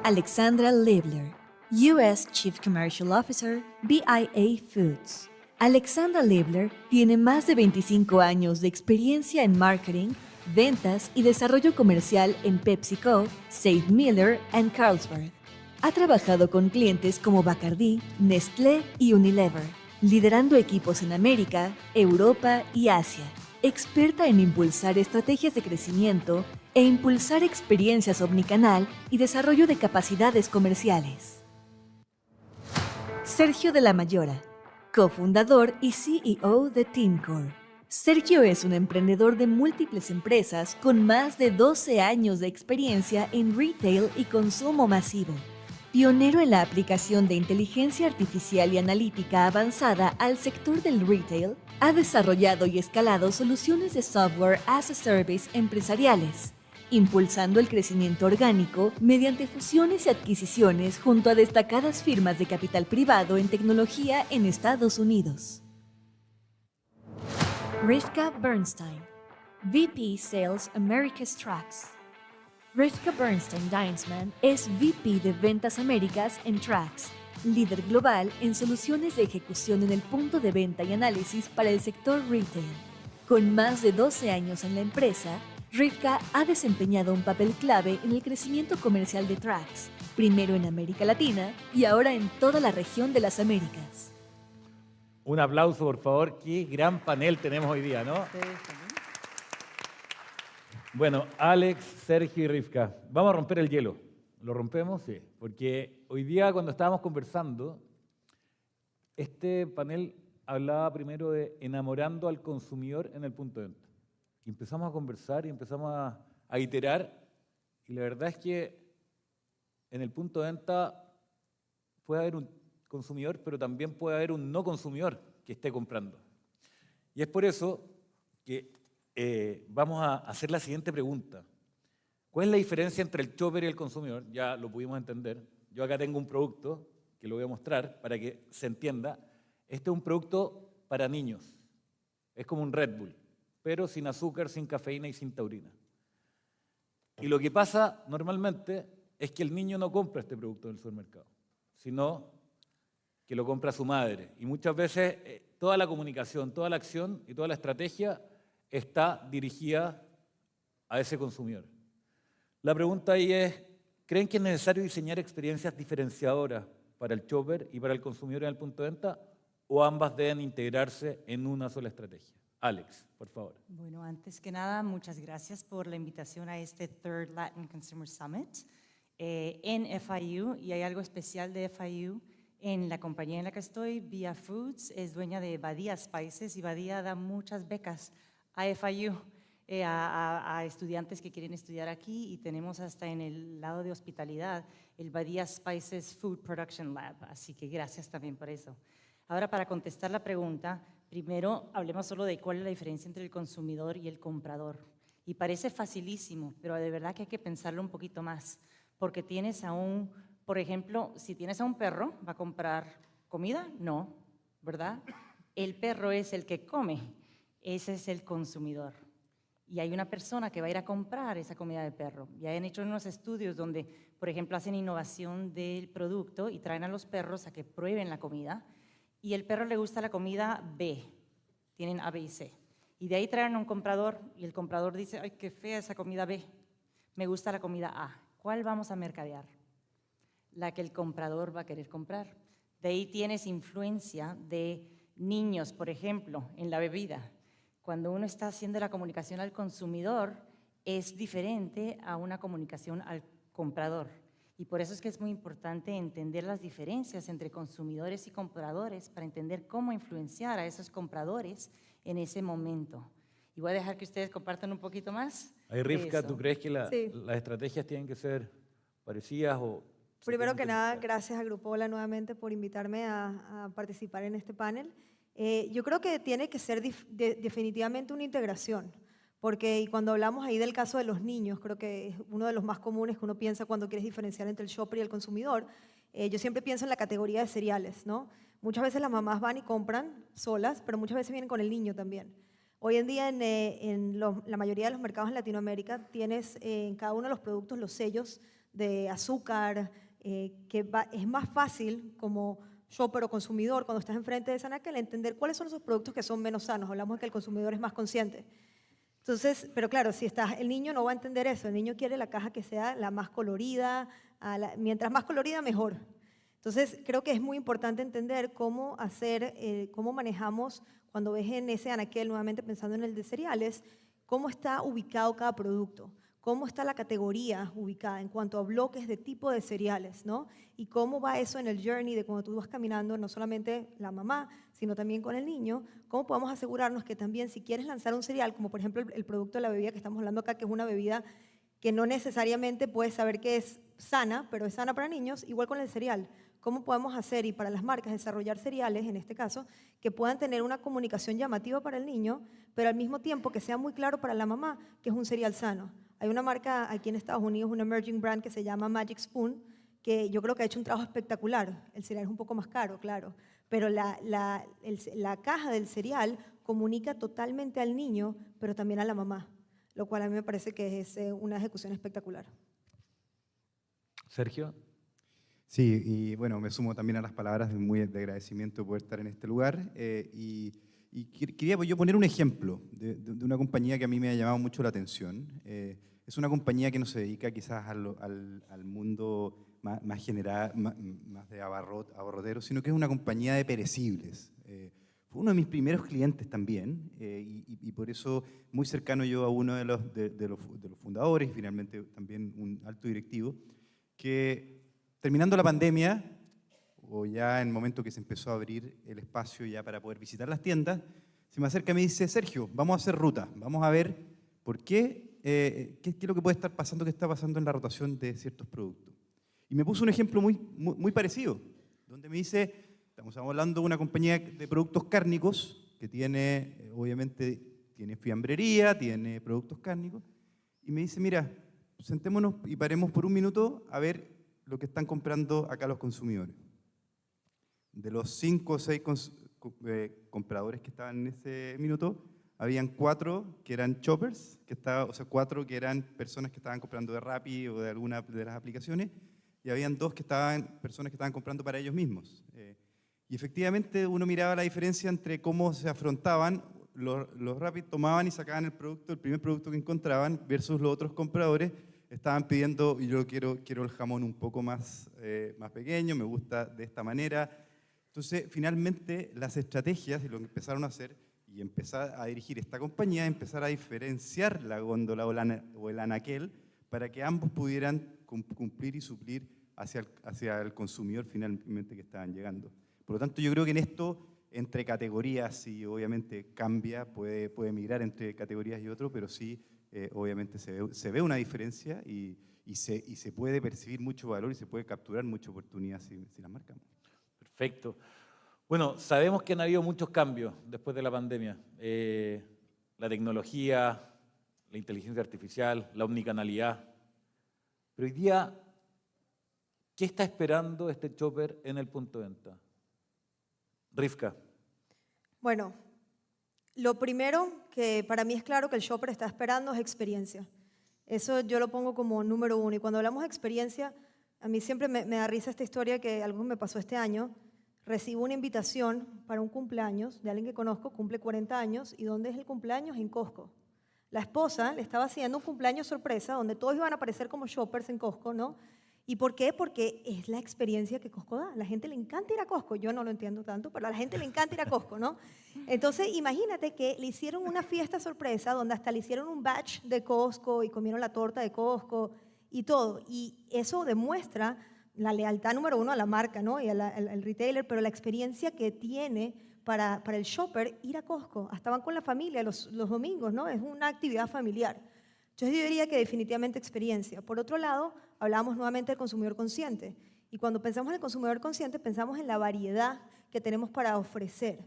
Speaker 3: Alexandra Liebler, U.S. Chief Commercial Officer, BIA Foods. Alexandra Liebler tiene más de 25 años de experiencia en marketing, ventas y desarrollo comercial en PepsiCo, St. Miller y Carlsberg. Ha trabajado con clientes como Bacardi, Nestlé y Unilever, liderando equipos en América, Europa y Asia. Experta en impulsar estrategias de crecimiento e impulsar experiencias omnicanal y desarrollo de capacidades comerciales. Sergio de la Mayora, cofundador y CEO de TeamCore. Sergio es un emprendedor de múltiples empresas con más de 12 años de experiencia en retail y consumo masivo. Pionero en la aplicación de inteligencia artificial y analítica avanzada al sector del retail, ha desarrollado y escalado soluciones de software as a service empresariales, impulsando el crecimiento orgánico mediante fusiones y adquisiciones junto a destacadas firmas de capital privado en tecnología en Estados Unidos. Rivka Bernstein, VP Sales Americas Trax. Rivka Bernstein-Dinesman es VP de Ventas Américas en Trax, líder global en soluciones de ejecución en el punto de venta y análisis para el sector retail. Con más de 12 años en la empresa, Rivka ha desempeñado un papel clave en el crecimiento comercial de Trax, primero en América Latina y ahora en toda la región de las Américas.
Speaker 2: Un aplauso, por favor. Qué gran panel tenemos hoy día, ¿no? Bueno, Alex, Sergio y Rivka, vamos a romper el hielo. ¿Lo rompemos? Sí. Porque hoy día cuando estábamos conversando, este panel hablaba primero de enamorando al consumidor en el punto de venta. Y empezamos a conversar y empezamos a iterar. Y la verdad es que en el punto de venta puede haber un consumidor, pero también puede haber un no consumidor que esté comprando. Y es por eso que vamos a hacer la siguiente pregunta. ¿Cuál es la diferencia entre el shopper y el consumidor? Ya lo pudimos entender. Yo acá tengo un producto que lo voy a mostrar para que se entienda. Este es un producto para niños. Es como un Red Bull, pero sin azúcar, sin cafeína y sin taurina. Y lo que pasa normalmente es que el niño no compra este producto en el supermercado, sino que lo compra su madre. Y muchas veces toda la comunicación, toda la acción y toda la estrategia está dirigida a ese consumidor. La pregunta ahí es, ¿creen que es necesario diseñar experiencias diferenciadoras para el shopper y para el consumidor en el punto de venta? ¿O ambas deben integrarse en una sola estrategia? Alex, por favor.
Speaker 4: Bueno, antes que nada, muchas gracias por la invitación a este Third Latin Consumer Summit en FIU, y hay algo especial de FIU en la compañía en la que estoy. Via Foods es dueña de Badía Spices y Badía da muchas becas a FIU, a estudiantes que quieren estudiar aquí, y tenemos hasta en el lado de hospitalidad el Badía Spices Food Production Lab, así que gracias también por eso. Ahora, para contestar la pregunta, primero hablemos solo de cuál es la diferencia entre el consumidor y el comprador. Y parece facilísimo, pero de verdad que hay que pensarlo un poquito más, porque tienes a un, por ejemplo, si tienes a un perro, ¿va a comprar comida? No, ¿verdad? El perro es el que come, ese es el consumidor. Y hay una persona que va a ir a comprar esa comida de perro. Ya han hecho unos estudios donde, por ejemplo, hacen innovación del producto y traen a los perros a que prueben la comida, y el perro le gusta la comida B, tienen A, B y C. Y de ahí traen a un comprador y el comprador dice, ay, qué fea esa comida B, me gusta la comida A. ¿Cuál vamos a mercadear? La que el comprador va a querer comprar. De ahí tienes influencia de niños, por ejemplo, en la bebida. Cuando uno está haciendo la comunicación al consumidor, es diferente a una comunicación al comprador. Y por eso es que es muy importante entender las diferencias entre consumidores y compradores para entender cómo influenciar a esos compradores en ese momento. Y voy a dejar que ustedes compartan un poquito más.
Speaker 2: Ahí, Rivka,
Speaker 4: eso.
Speaker 2: ¿tú crees que
Speaker 5: Sí.
Speaker 2: las estrategias tienen que ser parecidas o...? se
Speaker 5: Primero
Speaker 2: tienen
Speaker 5: que nada,
Speaker 2: mezclar?
Speaker 5: gracias a Grupo Hola nuevamente por invitarme a participar en este panel. Yo creo que tiene que ser definitivamente una integración, porque y cuando hablamos ahí del caso de los niños, creo que es uno de los más comunes que uno piensa cuando quieres diferenciar entre el shopper y el consumidor. Yo siempre pienso en la categoría de cereales, ¿no? Muchas veces las mamás van y compran solas, pero muchas veces vienen con el niño también. Hoy en día la mayoría de los mercados en Latinoamérica tienes en cada uno de los productos los sellos de azúcar, es más fácil como shopper o consumidor cuando estás enfrente de esa anaquel entender cuáles son esos productos que son menos sanos. Hablamos de que el consumidor es más consciente. Entonces, pero claro, si estás, el niño no va a entender eso. El niño quiere la caja que sea la más colorida, mientras más colorida mejor. Entonces, creo que es muy importante entender cómo cómo manejamos, cuando ves en ese anaquel, nuevamente pensando en el de cereales, cómo está ubicado cada producto, cómo está la categoría ubicada en cuanto a bloques de tipo de cereales, ¿no? Y cómo va eso en el journey de cuando tú vas caminando, no solamente la mamá, sino también con el niño, cómo podemos asegurarnos que también si quieres lanzar un cereal, como por ejemplo el producto de la bebida que estamos hablando acá, que es una bebida que no necesariamente puedes saber que es sana, pero es sana para niños, igual con el cereal. ¿Cómo podemos hacer, y para las marcas, desarrollar cereales, en este caso, que puedan tener una comunicación llamativa para el niño, pero al mismo tiempo que sea muy claro para la mamá que es un cereal sano? Hay una marca aquí en Estados Unidos, un emerging brand que se llama Magic Spoon, que yo creo que ha hecho un trabajo espectacular. El cereal es un poco más caro, claro, pero la caja del cereal comunica totalmente al niño, pero también a la mamá, lo cual a mí me parece que es una ejecución espectacular.
Speaker 2: Sergio.
Speaker 6: Sí, y bueno, me sumo también a las palabras de agradecimiento de poder estar en este lugar. Y quería yo poner un ejemplo de una compañía que a mí me ha llamado mucho la atención. Es una compañía que no se dedica quizás al mundo más general, más de abarrotero, sino que es una compañía de perecibles. Fue uno de mis primeros clientes también, y por eso muy cercano yo a uno de los fundadores, y finalmente también un alto directivo, que terminando la pandemia, o ya en el momento que se empezó a abrir el espacio ya para poder visitar las tiendas, se me acerca y me dice, Sergio, vamos a hacer ruta, vamos a ver ¿Por qué? ¿Qué es lo que puede estar pasando, qué está pasando en la rotación de ciertos productos? Y me puso un ejemplo muy parecido, donde me dice, estamos hablando de una compañía de productos cárnicos que tiene, obviamente, tiene fiambrería, tiene productos cárnicos, y me dice, mira, sentémonos y paremos por un minuto a ver lo que están comprando acá los consumidores. De los 5 o 6 compradores que estaban en ese minuto, habían 4 que eran shoppers, o sea, 4 que eran personas que estaban comprando de Rappi o de alguna de las aplicaciones, y habían 2 que estaban personas que estaban comprando para ellos mismos. Y efectivamente uno miraba la diferencia entre cómo se afrontaban, los Rappi tomaban y sacaban el primer producto que encontraban, versus los otros compradores estaban pidiendo, y yo quiero el jamón un poco más pequeño, me gusta de esta manera. Entonces, finalmente, las estrategias, y lo que empezaron a hacer, y empezar a dirigir esta compañía, empezar a diferenciar la góndola o el anaquel para que ambos pudieran cumplir y suplir hacia el consumidor finalmente que estaban llegando. Por lo tanto, yo creo que en esto, entre categorías, sí, obviamente cambia, puede migrar entre categorías y otros, pero sí, obviamente se ve una diferencia y se puede percibir mucho valor y se puede capturar mucha oportunidad si las marcamos.
Speaker 2: Perfecto. Bueno, sabemos que han habido muchos cambios después de la pandemia. La tecnología, la inteligencia artificial, la omnicanalidad. Pero hoy día, ¿qué está esperando este shopper en el punto de venta? Rivka.
Speaker 5: Bueno, lo primero que para mí es claro que el shopper está esperando es experiencia. Eso yo lo pongo como número 1. Y cuando hablamos de experiencia, a mí siempre me da risa esta historia que algo me pasó este año. Recibo una invitación para un cumpleaños de alguien que conozco, cumple 40 años. ¿Y dónde es el cumpleaños? En Costco. La esposa le estaba haciendo un cumpleaños sorpresa donde todos iban a aparecer como shoppers en Costco, ¿no? ¿Y por qué? Porque es la experiencia que Costco da. A la gente le encanta ir a Costco. Yo no lo entiendo tanto, pero a la gente le encanta ir a Costco, ¿no? Entonces, imagínate que le hicieron una fiesta sorpresa donde hasta le hicieron un batch de Costco y comieron la torta de Costco y todo. Y eso demuestra la lealtad número 1 a la marca, ¿no? Y al retailer, pero la experiencia que tiene para el shopper ir a Costco. Hasta van con la familia los domingos, ¿no? Es una actividad familiar. Entonces yo diría que definitivamente experiencia. Por otro lado, hablamos nuevamente del consumidor consciente. Y cuando pensamos en el consumidor consciente, pensamos en la variedad que tenemos para ofrecer.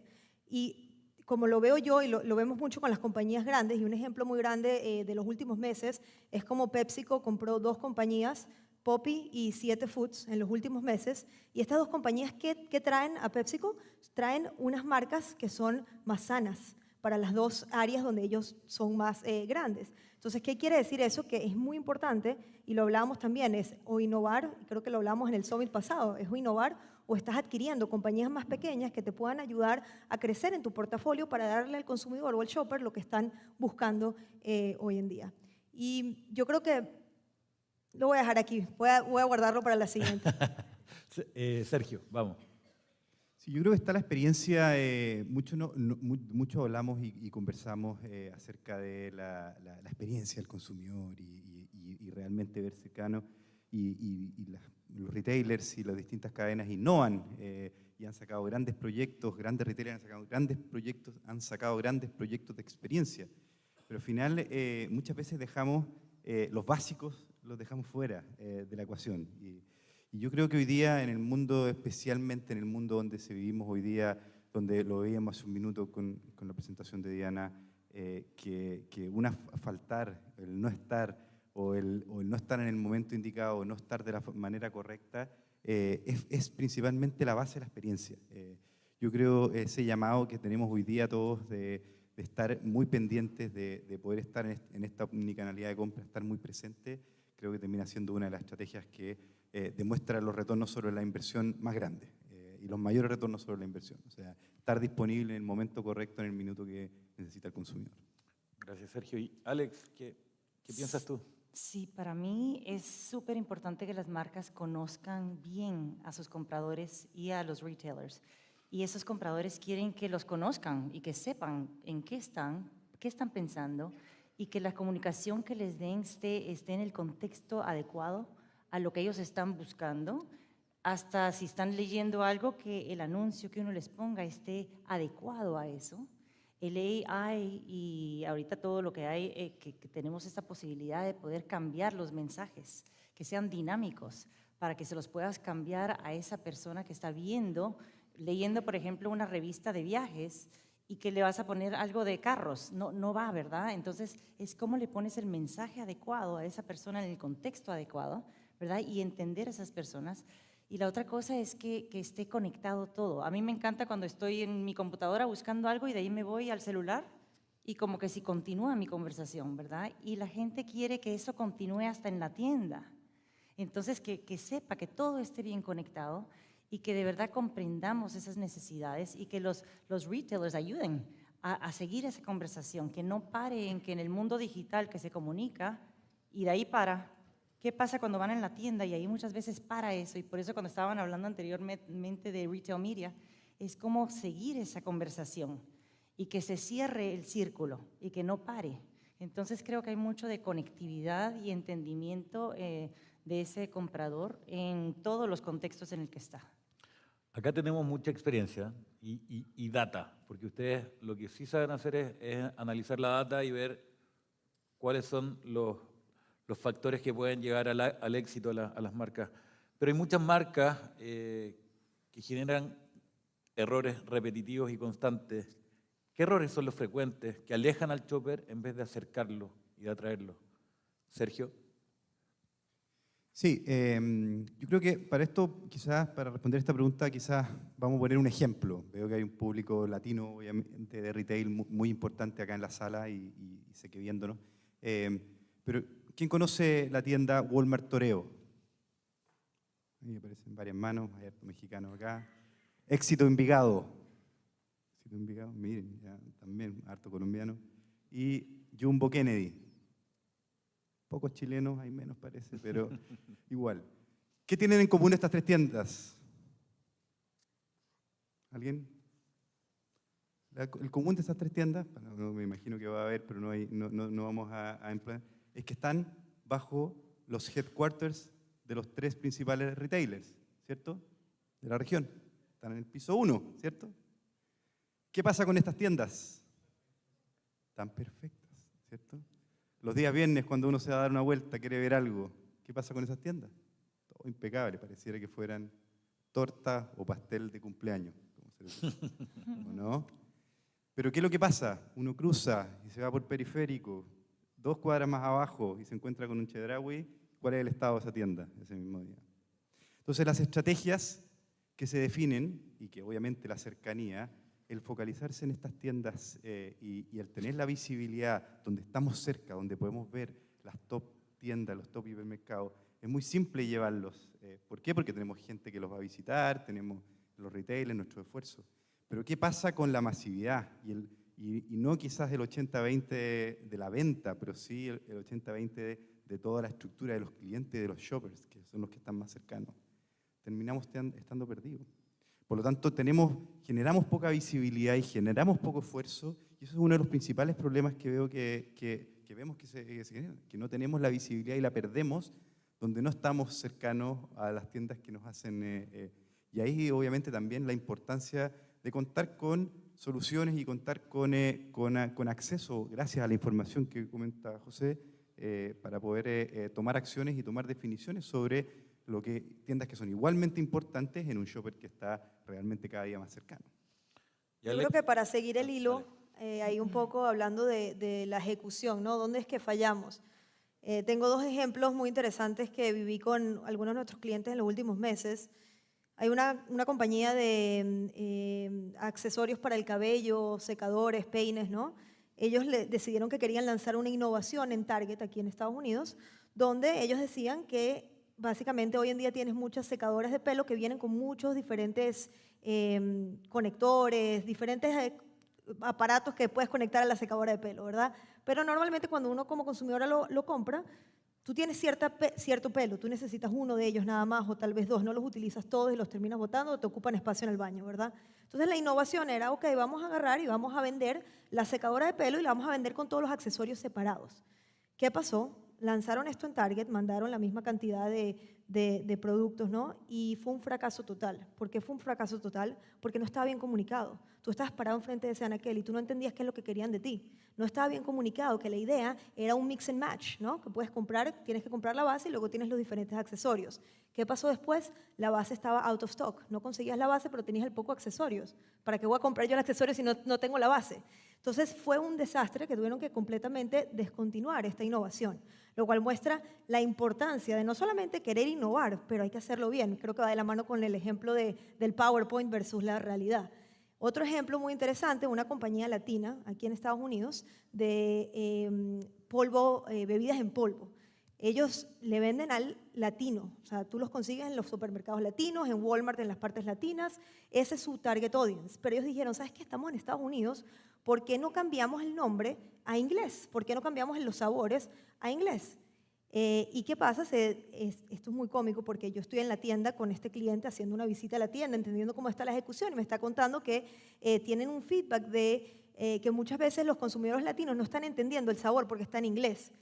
Speaker 5: Y como lo veo yo y lo vemos mucho con las compañías grandes, y un ejemplo muy grande de los últimos meses es como PepsiCo compró 2 compañías, Poppi y 7 Foods, en los últimos meses. Y estas 2 compañías, ¿qué traen a PepsiCo? Traen unas marcas que son más sanas para las 2 áreas donde ellos son más grandes. Entonces, ¿qué quiere decir eso? Que es muy importante, y lo hablábamos también, es o innovar, creo que lo hablamos en el Summit pasado, es o innovar o estás adquiriendo compañías más pequeñas que te puedan ayudar a crecer en tu portafolio para darle al consumidor o al shopper lo que están buscando hoy en día. Y yo creo que lo voy a dejar aquí, voy a guardarlo para la siguiente.
Speaker 2: Sergio, vamos.
Speaker 6: Sí, yo creo que está la experiencia, mucho hablamos y conversamos acerca de la experiencia del consumidor y realmente ver cercano, los retailers y las distintas cadenas innovan y han sacado grandes proyectos, grandes retailers han sacado grandes proyectos de experiencia, pero al final muchas veces dejamos los básicos, los dejamos fuera de la ecuación. Y yo creo que hoy día en el mundo, especialmente en el mundo donde vivimos hoy día, donde lo veíamos hace un minuto con la presentación de Diana, que faltar, el no estar o el no estar en el momento indicado o no estar de la manera correcta, es principalmente la base de la experiencia. Yo creo ese llamado que tenemos hoy día todos de estar muy pendientes, de poder estar en esta omnicanalidad de compra, estar muy presente, creo que termina siendo una de las estrategias que demuestra los retornos sobre la inversión más grandes y los mayores retornos sobre la inversión. O sea, estar disponible en el momento correcto, en el minuto que necesita el consumidor.
Speaker 2: Gracias, Sergio. Y Alex, ¿qué piensas tú?
Speaker 4: Sí, para mí es súper importante que las marcas conozcan bien a sus compradores y a los retailers. Y esos compradores quieren que los conozcan y que sepan en qué están pensando, y que la comunicación que les den esté en el contexto adecuado a lo que ellos están buscando, hasta si están leyendo algo, que el anuncio que uno les ponga esté adecuado a eso. El AI y ahorita todo lo que hay, que tenemos esta posibilidad de poder cambiar los mensajes, que sean dinámicos, para que se los puedas cambiar a esa persona que está leyendo, por ejemplo, una revista de viajes y que le vas a poner algo de carros. No va, ¿verdad? Entonces, es cómo le pones el mensaje adecuado a esa persona en el contexto adecuado, ¿verdad? Y entender a esas personas. Y la otra cosa es que esté conectado todo. A mí me encanta cuando estoy en mi computadora buscando algo y de ahí me voy al celular y como que si continúa mi conversación, ¿verdad? Y la gente quiere que eso continúe hasta en la tienda. Entonces, que sepa que todo esté bien conectado y que de verdad comprendamos esas necesidades y que los retailers ayuden a seguir esa conversación, que no pare en que en el mundo digital que se comunica y de ahí para. ¿Qué pasa cuando van en la tienda? Y ahí muchas veces para eso, y por eso cuando estaban hablando anteriormente de retail media, es como seguir esa conversación y que se cierre el círculo y que no pare. Entonces creo que hay mucho de conectividad y entendimiento de ese comprador en todos los contextos en el que está.
Speaker 2: Acá tenemos mucha experiencia y data, porque ustedes lo que sí saben hacer es analizar la data y ver cuáles son los factores que pueden llegar al éxito a las marcas. Pero hay muchas marcas que generan errores repetitivos y constantes. ¿Qué errores son los frecuentes que alejan al shopper en vez de acercarlo y de atraerlo? Sergio.
Speaker 6: Sí, yo creo que para esto, quizás, para responder esta pregunta, quizás vamos a poner un ejemplo. Veo que hay un público latino, obviamente, de retail muy importante acá en la sala y sé que viéndonos. Pero, ¿quién conoce la tienda Walmart Toreo? A mí aparecen varias manos, hay harto mexicano acá. Éxito Envigado. Éxito Envigado, miren, ya, también harto colombiano. Y Jumbo Kennedy. Pocos chilenos, hay menos parece, pero igual. ¿Qué tienen en común estas tres tiendas? ¿Alguien? El común de estas tres tiendas, no, me imagino que va a haber, pero no vamos a emplear, es que están bajo los headquarters de los tres principales retailers, ¿cierto? De la región. Están en el piso 1, ¿cierto? ¿Qué pasa con estas tiendas? Están perfectas, ¿cierto? Los días viernes, cuando uno se va a dar una vuelta, quiere ver algo, ¿qué pasa con esas tiendas? Todo impecable, pareciera que fueran torta o pastel de cumpleaños, como se les dice, ¿o no? Pero ¿qué es lo que pasa? Uno cruza y se va por periférico, 2 cuadras más abajo y se encuentra con un Chedraui. ¿Cuál es el estado de esa tienda ese mismo día? Entonces las estrategias que se definen, y que obviamente la cercanía, el focalizarse en estas tiendas y el tener la visibilidad donde estamos cerca, donde podemos ver las top tiendas, los top hipermercados, es muy simple llevarlos. ¿Por qué? Porque tenemos gente que los va a visitar, tenemos los retailers, nuestro esfuerzo. Pero ¿qué pasa con la masividad? Y no quizás el 80-20 de la venta, pero sí el 80-20 de toda la estructura de los clientes, de los shoppers, que son los que están más cercanos. Terminamos estando perdidos. Por lo tanto, generamos poca visibilidad y generamos poco esfuerzo, y eso es uno de los principales problemas que veo que vemos que se generan, que no tenemos la visibilidad y la perdemos donde no estamos cercanos a las tiendas que nos hacen. Y ahí, obviamente, también la importancia de contar con soluciones y contar con acceso, gracias a la información que comenta José, para poder tomar acciones y tomar definiciones sobre tiendas que son igualmente importantes en un shopper que está realmente cada día más cercano.
Speaker 5: Yo creo que para seguir el hilo, ahí un poco hablando de la ejecución, ¿no? ¿Dónde es que fallamos? Tengo 2 ejemplos muy interesantes que viví con algunos de nuestros clientes en los últimos meses. Hay una compañía de accesorios para el cabello, secadores, peines, ¿no? Ellos decidieron que querían lanzar una innovación en Target aquí en Estados Unidos, donde ellos decían que básicamente hoy en día tienes muchas secadoras de pelo que vienen con muchos diferentes conectores, diferentes aparatos que puedes conectar a la secadora de pelo, ¿verdad? Pero normalmente cuando uno como consumidora lo compra, tú tienes cierto pelo, tú necesitas uno de ellos nada más o tal vez 2, no los utilizas todos y los terminas botando o te ocupan espacio en el baño, ¿verdad? Entonces la innovación era, ok, vamos a agarrar y vamos a vender la secadora de pelo y la vamos a vender con todos los accesorios separados. ¿Qué pasó? Lanzaron esto en Target, mandaron la misma cantidad de de productos, ¿no? Y fue un fracaso total. ¿Por qué fue un fracaso total? Porque no estaba bien comunicado. Tú estabas parado enfrente de ese anaquel y tú no entendías qué es lo que querían de ti. No estaba bien comunicado que la idea era un mix and match, ¿no? Que puedes comprar, tienes que comprar la base y luego tienes los diferentes accesorios. ¿Qué pasó después? La base estaba out of stock. No conseguías la base, pero tenías el poco accesorios. ¿Para qué voy a comprar yo el accesorio si no tengo la base? Entonces fue un desastre que tuvieron que completamente descontinuar esta innovación, lo cual muestra la importancia de no solamente querer innovar, pero hay que hacerlo bien. Creo que va de la mano con el ejemplo del PowerPoint versus la realidad. Otro ejemplo muy interesante, una compañía latina aquí en Estados Unidos de bebidas en polvo. Ellos le venden al latino, o sea, tú los consigues en los supermercados latinos, en Walmart, en las partes latinas, ese es su target audience. Pero ellos dijeron, ¿sabes qué? Estamos en Estados Unidos, ¿por qué no cambiamos el nombre a inglés? ¿Por qué no cambiamos los sabores a inglés? ¿Y qué pasa? Esto es muy cómico porque yo estoy en la tienda con este cliente haciendo una visita a la tienda, entendiendo cómo está la ejecución y me está contando que tienen un feedback de que muchas veces los consumidores latinos no están entendiendo el sabor porque está en inglés.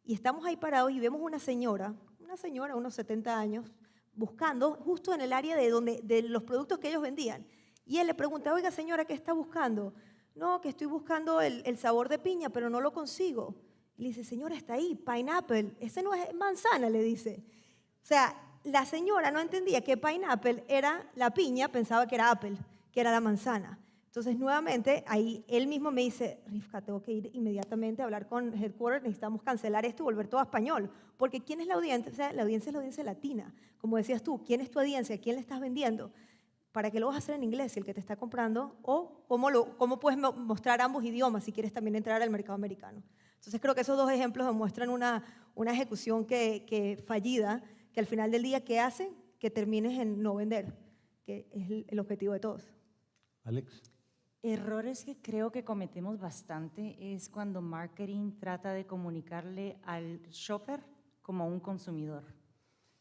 Speaker 5: Y estamos ahí parados y vemos una señora, unos 70 años, buscando justo en el área de los productos que ellos vendían. Y él le pregunta, oiga señora, ¿qué está buscando? No, que estoy buscando el sabor de piña, pero no lo consigo. Y le dice, señora, está ahí, pineapple, ese no es manzana, le dice. O sea, la señora no entendía que pineapple era la piña, pensaba que era apple, que era la manzana. Entonces, nuevamente, ahí él mismo me dice, Rivka, tengo que ir inmediatamente a hablar con Headquarters, necesitamos cancelar esto y volver todo a español. Porque ¿quién es la audiencia? O sea, la audiencia es la audiencia latina. Como decías tú, ¿quién es tu audiencia? ¿A quién le estás vendiendo? ¿Para qué lo vas a hacer en inglés si el que te está comprando? ¿O cómo puedes mostrar ambos idiomas si quieres también entrar al mercado americano? Entonces creo que esos dos ejemplos demuestran una ejecución que fallida, que al final del día, ¿qué hace? Que termines en no vender, que es el objetivo de todos.
Speaker 2: Alex.
Speaker 4: Errores que creo que cometemos bastante es cuando marketing trata de comunicarle al shopper como un consumidor.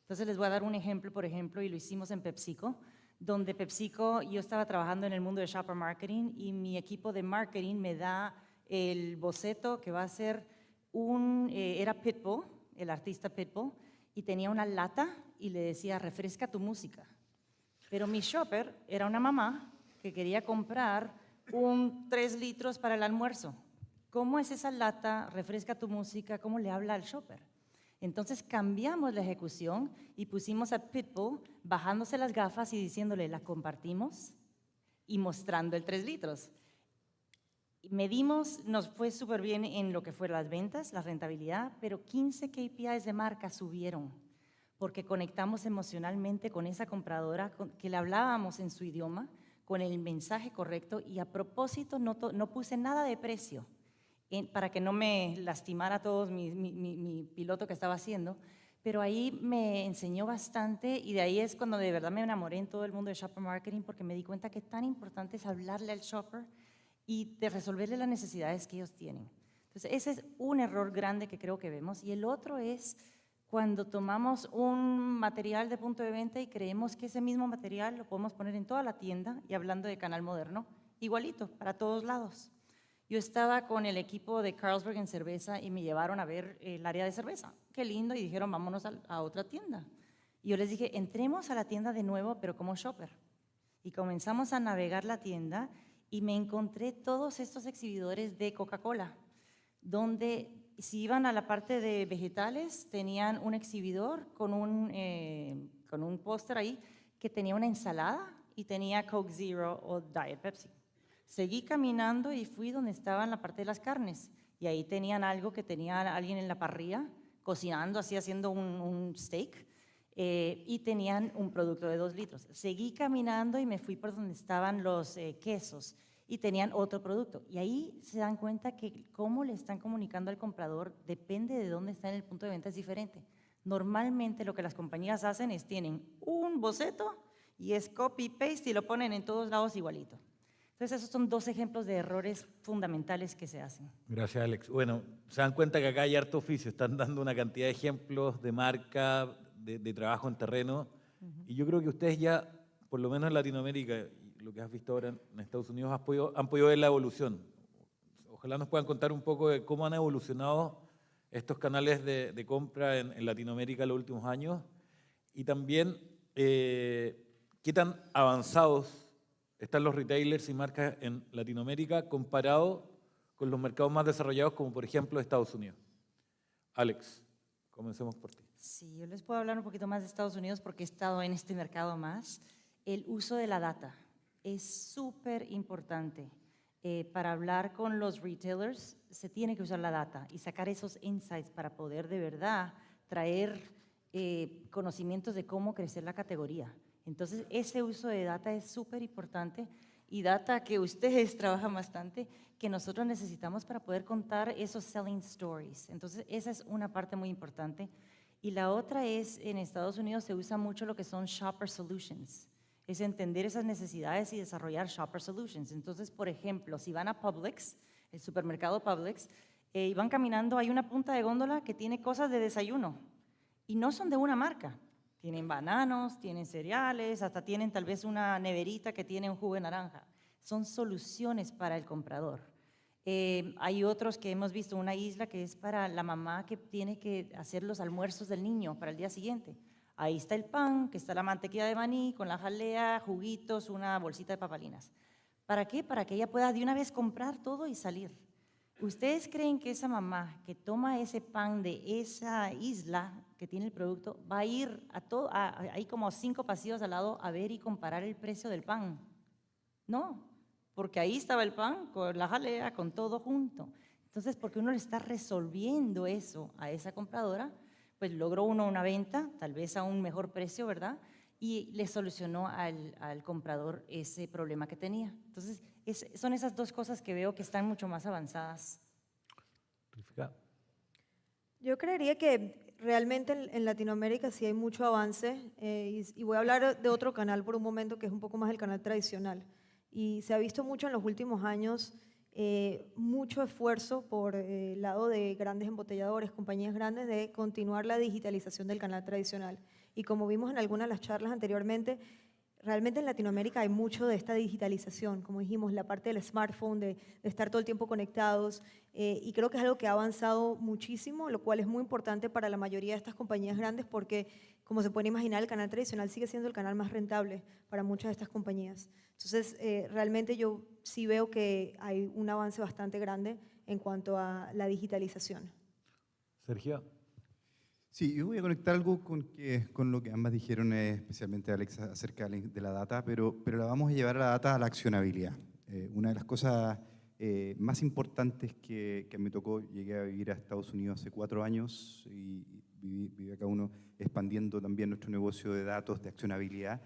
Speaker 4: Entonces les voy a dar un ejemplo, por ejemplo, y lo hicimos en PepsiCo, donde PepsiCo, yo estaba trabajando en el mundo de shopper marketing y mi equipo de marketing me da el boceto que va a ser era Pitbull, el artista Pitbull, y tenía una lata y le decía, refresca tu música. Pero mi shopper era una mamá que quería comprar 3 litros para el almuerzo. ¿Cómo es esa lata? Refresca tu música. ¿Cómo le habla al shopper? Entonces cambiamos la ejecución y pusimos a Pitbull bajándose las gafas y diciéndole, la compartimos y mostrando el 3 litros. Medimos, nos fue súper bien en lo que fueron las ventas, la rentabilidad, pero 15 KPIs de marca subieron porque conectamos emocionalmente con esa compradora, que le hablábamos en su idioma, con el mensaje correcto y a propósito no puse nada de precio para que no me lastimara a todos mi piloto que estaba haciendo, pero ahí me enseñó bastante y de ahí es cuando de verdad me enamoré en todo el mundo de shopper marketing porque me di cuenta que tan importante es hablarle al shopper y de resolverle las necesidades que ellos tienen. Entonces ese es un error grande que creo que vemos y el otro es cuando tomamos un material de punto de venta y creemos que ese mismo material lo podemos poner en toda la tienda, y hablando de canal moderno, igualito, para todos lados. Yo estaba con el equipo de Carlsberg en cerveza y me llevaron a ver el área de cerveza. Qué lindo, y dijeron, vámonos a otra tienda. Y yo les dije, entremos a la tienda de nuevo, pero como shopper. Y comenzamos a navegar la tienda y me encontré todos estos exhibidores de Coca-Cola, donde si iban a la parte de vegetales, tenían un exhibidor con un póster ahí que tenía una ensalada y tenía Coke Zero o Diet Pepsi. Seguí caminando y fui donde estaba en la parte de las carnes y ahí tenían algo que tenía alguien en la parrilla cocinando, así haciendo un steak y tenían un producto de 2 litros. Seguí caminando y me fui por donde estaban los quesos y tenían otro producto. Y ahí se dan cuenta que cómo le están comunicando al comprador depende de dónde está en el punto de venta, es diferente. Normalmente lo que las compañías hacen es tienen un boceto y es copy-paste y lo ponen en todos lados igualito. Entonces esos son 2 ejemplos de errores fundamentales que se hacen.
Speaker 2: Gracias, Alex. Bueno, se dan cuenta que acá hay harto oficio, están dando una cantidad de ejemplos de marca, de trabajo en terreno, y yo creo que ustedes ya, por lo menos en Latinoamérica, lo que has visto ahora en Estados Unidos, han podido ver la evolución. Ojalá nos puedan contar un poco de cómo han evolucionado estos canales de compra en Latinoamérica en los últimos años Y también, ¿qué tan avanzados están los retailers y marcas en Latinoamérica comparado con los mercados más desarrollados, como por ejemplo Estados Unidos? Alex, comencemos por ti.
Speaker 4: Sí, yo les puedo hablar un poquito más de Estados Unidos porque he estado en este mercado más. El uso de la data es súper importante. Para hablar con los retailers se tiene que usar la data y sacar esos insights para poder de verdad traer conocimientos de cómo crecer la categoría. Entonces, ese uso de data es súper importante y data que ustedes trabajan bastante, que nosotros necesitamos para poder contar esos selling stories. Entonces, esa es una parte muy importante. Y la otra es, en Estados Unidos se usa mucho lo que son shopper solutions. Es entender esas necesidades y desarrollar shopper solutions. Entonces, por ejemplo, si van a Publix, el supermercado Publix, y van caminando, hay una punta de góndola que tiene cosas de desayuno y no son de una marca. Tienen bananos, tienen cereales, hasta tienen tal vez una neverita que tiene un jugo de naranja. Son soluciones para el comprador. Hay otros que hemos visto, una isla que es para la mamá que tiene que hacer los almuerzos del niño para el día siguiente. Ahí está el pan, que está la mantequilla de maní, con la jalea, juguitos, una bolsita de papalinas. ¿Para qué? Para que ella pueda de una vez comprar todo y salir. ¿Ustedes creen que esa mamá que toma ese pan de esa isla que tiene el producto va a ir hay como 5 pasillos al lado a ver y comparar el precio del pan? No, porque ahí estaba el pan con la jalea, con todo junto. Entonces, porque uno le está resolviendo eso a esa compradora, pues logró uno una venta, tal vez a un mejor precio, ¿verdad? Y le solucionó al comprador ese problema que tenía. Entonces, son esas dos cosas que veo que están mucho más avanzadas.
Speaker 5: Yo creería que realmente en Latinoamérica sí hay mucho avance y voy a hablar de otro canal por un momento que es un poco más el canal tradicional. Y se ha visto mucho en los últimos años, mucho esfuerzo por el lado de grandes embotelladores, compañías grandes, de continuar la digitalización del canal tradicional. Y como vimos en algunas de las charlas anteriormente, realmente en Latinoamérica hay mucho de esta digitalización, como dijimos, la parte del smartphone, de estar todo el tiempo conectados, y creo que es algo que ha avanzado muchísimo, lo cual es muy importante para la mayoría de estas compañías grandes porque, como se puede imaginar, el canal tradicional sigue siendo el canal más rentable para muchas de estas compañías. Entonces, realmente yo sí veo que hay un avance bastante grande en cuanto a la digitalización.
Speaker 2: Sergio.
Speaker 6: Sí, yo voy a conectar algo con lo que ambas dijeron, especialmente Alex, acerca de la data, pero la vamos a llevar a la data a la accionabilidad. Una de las cosas más importantes que me tocó, llegué a vivir a Estados Unidos hace 4 años y viví acá uno expandiendo también nuestro negocio de datos, de accionabilidad,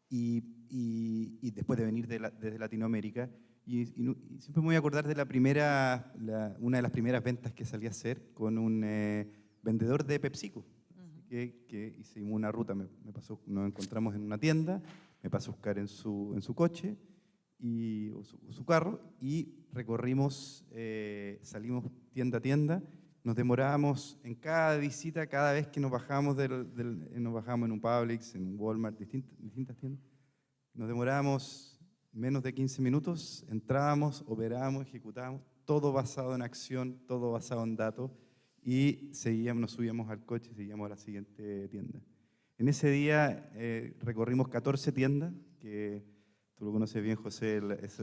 Speaker 6: y después de venir desde Latinoamérica, y siempre me voy a acordar de una de las primeras ventas que salí a hacer con un vendedor de PepsiCo, que hicimos una ruta, nos encontramos en una tienda, me pasó a buscar en su coche o su carro y recorrimos, salimos tienda a tienda, nos demorábamos en cada visita, cada vez que nos bajábamos nos bajábamos en un Publix, en un Walmart, distintas tiendas, nos demorábamos menos de 15 minutos, entrábamos, operábamos, ejecutábamos, todo basado en acción, todo basado en datos, y nos subíamos al coche y seguíamos a la siguiente tienda. En ese día recorrimos 14 tiendas, que tú lo conoces bien, José,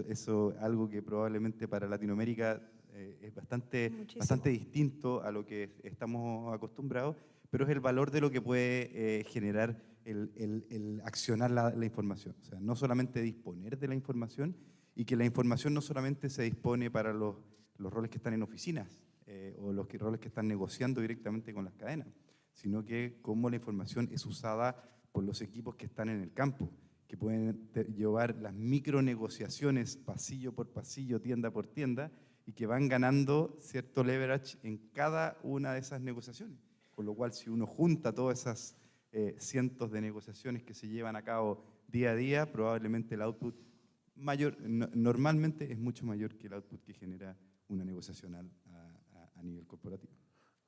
Speaker 6: eso algo que probablemente para Latinoamérica es bastante distinto a lo que estamos acostumbrados, pero es el valor de lo que puede generar el accionar la información. O sea, no solamente disponer de la información, y que la información no solamente se dispone para los roles que están en oficinas, o los roles que están negociando directamente con las cadenas, sino que cómo la información es usada por los equipos que están en el campo, que pueden llevar las micronegociaciones pasillo por pasillo, tienda por tienda, y que van ganando cierto leverage en cada una de esas negociaciones. Con lo cual, si uno junta todas esas cientos de negociaciones que se llevan a cabo día a día, probablemente el output normalmente es mucho mayor que el output que genera una negociación a nivel corporativo.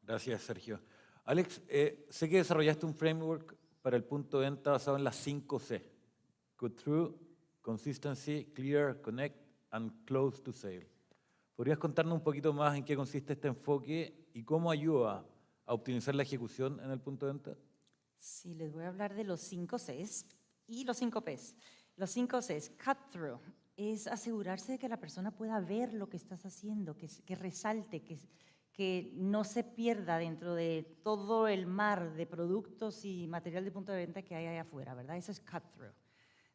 Speaker 2: Gracias, Sergio. Alex, sé que desarrollaste un framework para el punto de venta basado en las 5 C. Cut Through, Consistency, Clear, Connect, and Close to Sale. ¿Podrías contarnos un poquito más en qué consiste este enfoque y cómo ayuda a optimizar la ejecución en el punto de venta?
Speaker 4: Sí, les voy a hablar de los 5 Cs y los 5 Ps. Los 5 Cs, cut through, es asegurarse de que la persona pueda ver lo que estás haciendo, que resalte, que no se pierda dentro de todo el mar de productos y material de punto de venta que hay allá afuera, ¿verdad? Eso es cut through.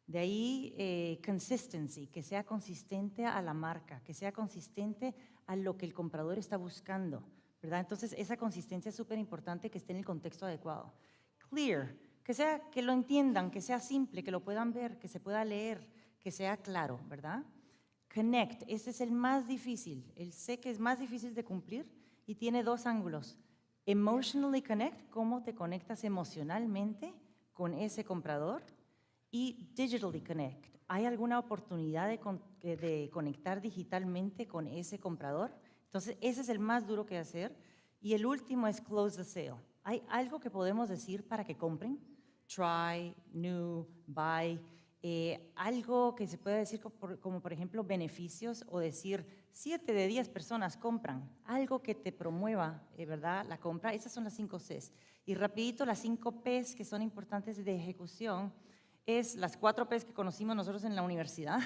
Speaker 4: De ahí, consistency, que sea consistente a la marca, que sea consistente a lo que el comprador está buscando, ¿verdad? Entonces, esa consistencia es súper importante, que esté en el contexto adecuado. Clear, que lo entiendan, que sea simple, que lo puedan ver, que se pueda leer, que sea claro, ¿verdad? Connect, este es el más difícil, el C que es más difícil de cumplir y tiene 2 ángulos. Emotionally connect, cómo te conectas emocionalmente con ese comprador, y digitally connect, ¿hay alguna oportunidad de conectar digitalmente con ese comprador? Entonces, ese es el más duro que hacer. Y el último es close the sale. ¿Hay algo que podemos decir para que compren? Try, new, buy, algo que se pueda decir como por ejemplo beneficios, o decir 7 de 10 personas compran, algo que te promueva, ¿verdad?, la compra. Esas son las 5 Cs. Y rapidito, las 5 Ps que son importantes de ejecución es las 4 Ps que conocimos nosotros en la universidad.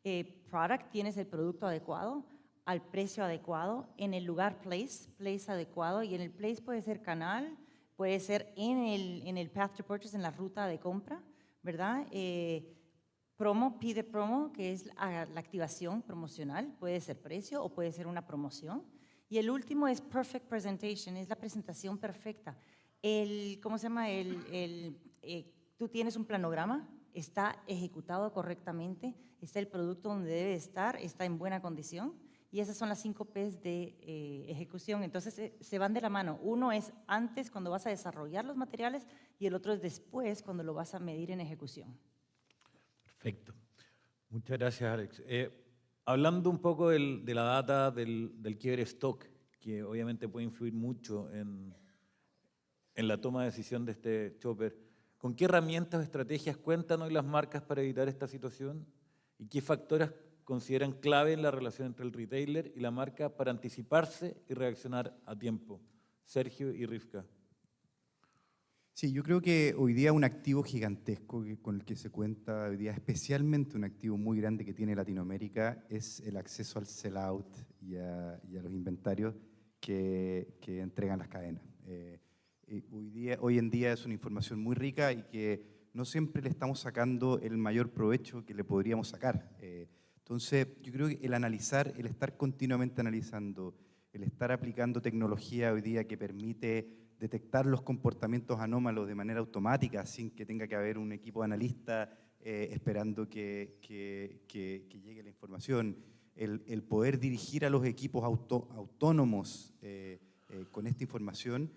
Speaker 4: Product, tienes el producto adecuado, al precio adecuado, en el lugar, place adecuado, y en el place puede ser canal, puede ser en el path to purchase, en la ruta de compra, ¿verdad? Promo, pide promo, que es la activación promocional, puede ser precio o puede ser una promoción. Y el último es perfect presentation, es la presentación perfecta. ¿Cómo se llama? Tú tienes un planograma, está ejecutado correctamente, está el producto donde debe estar, está en buena condición, y esas son las 5 Ps de ejecución. Entonces se van de la mano. Uno es antes, cuando vas a desarrollar los materiales, y el otro es después, cuando lo vas a medir en ejecución.
Speaker 2: Perfecto. Muchas gracias, Alex. Hablando un poco de la data del quiebre stock, que obviamente puede influir mucho en la toma de decisión de este shopper, ¿con qué herramientas o estrategias cuentan hoy las marcas para evitar esta situación? ¿Y qué factores consideran clave en la relación entre el retailer y la marca para anticiparse y reaccionar a tiempo? Sergio y Rivka.
Speaker 6: Sí, yo creo que hoy día un activo gigantesco con el que se cuenta hoy día, especialmente un activo muy grande que tiene Latinoamérica, es el acceso al sell-out y a los inventarios que entregan las cadenas. Hoy en día es una información muy rica y que no siempre le estamos sacando el mayor provecho que le podríamos sacar. Entonces, yo creo que el analizar, el estar continuamente analizando, el estar aplicando tecnología hoy día que permite detectar los comportamientos anómalos de manera automática, sin que tenga que haber un equipo de analistas esperando que llegue la información, el poder dirigir a los equipos autónomos con esta información,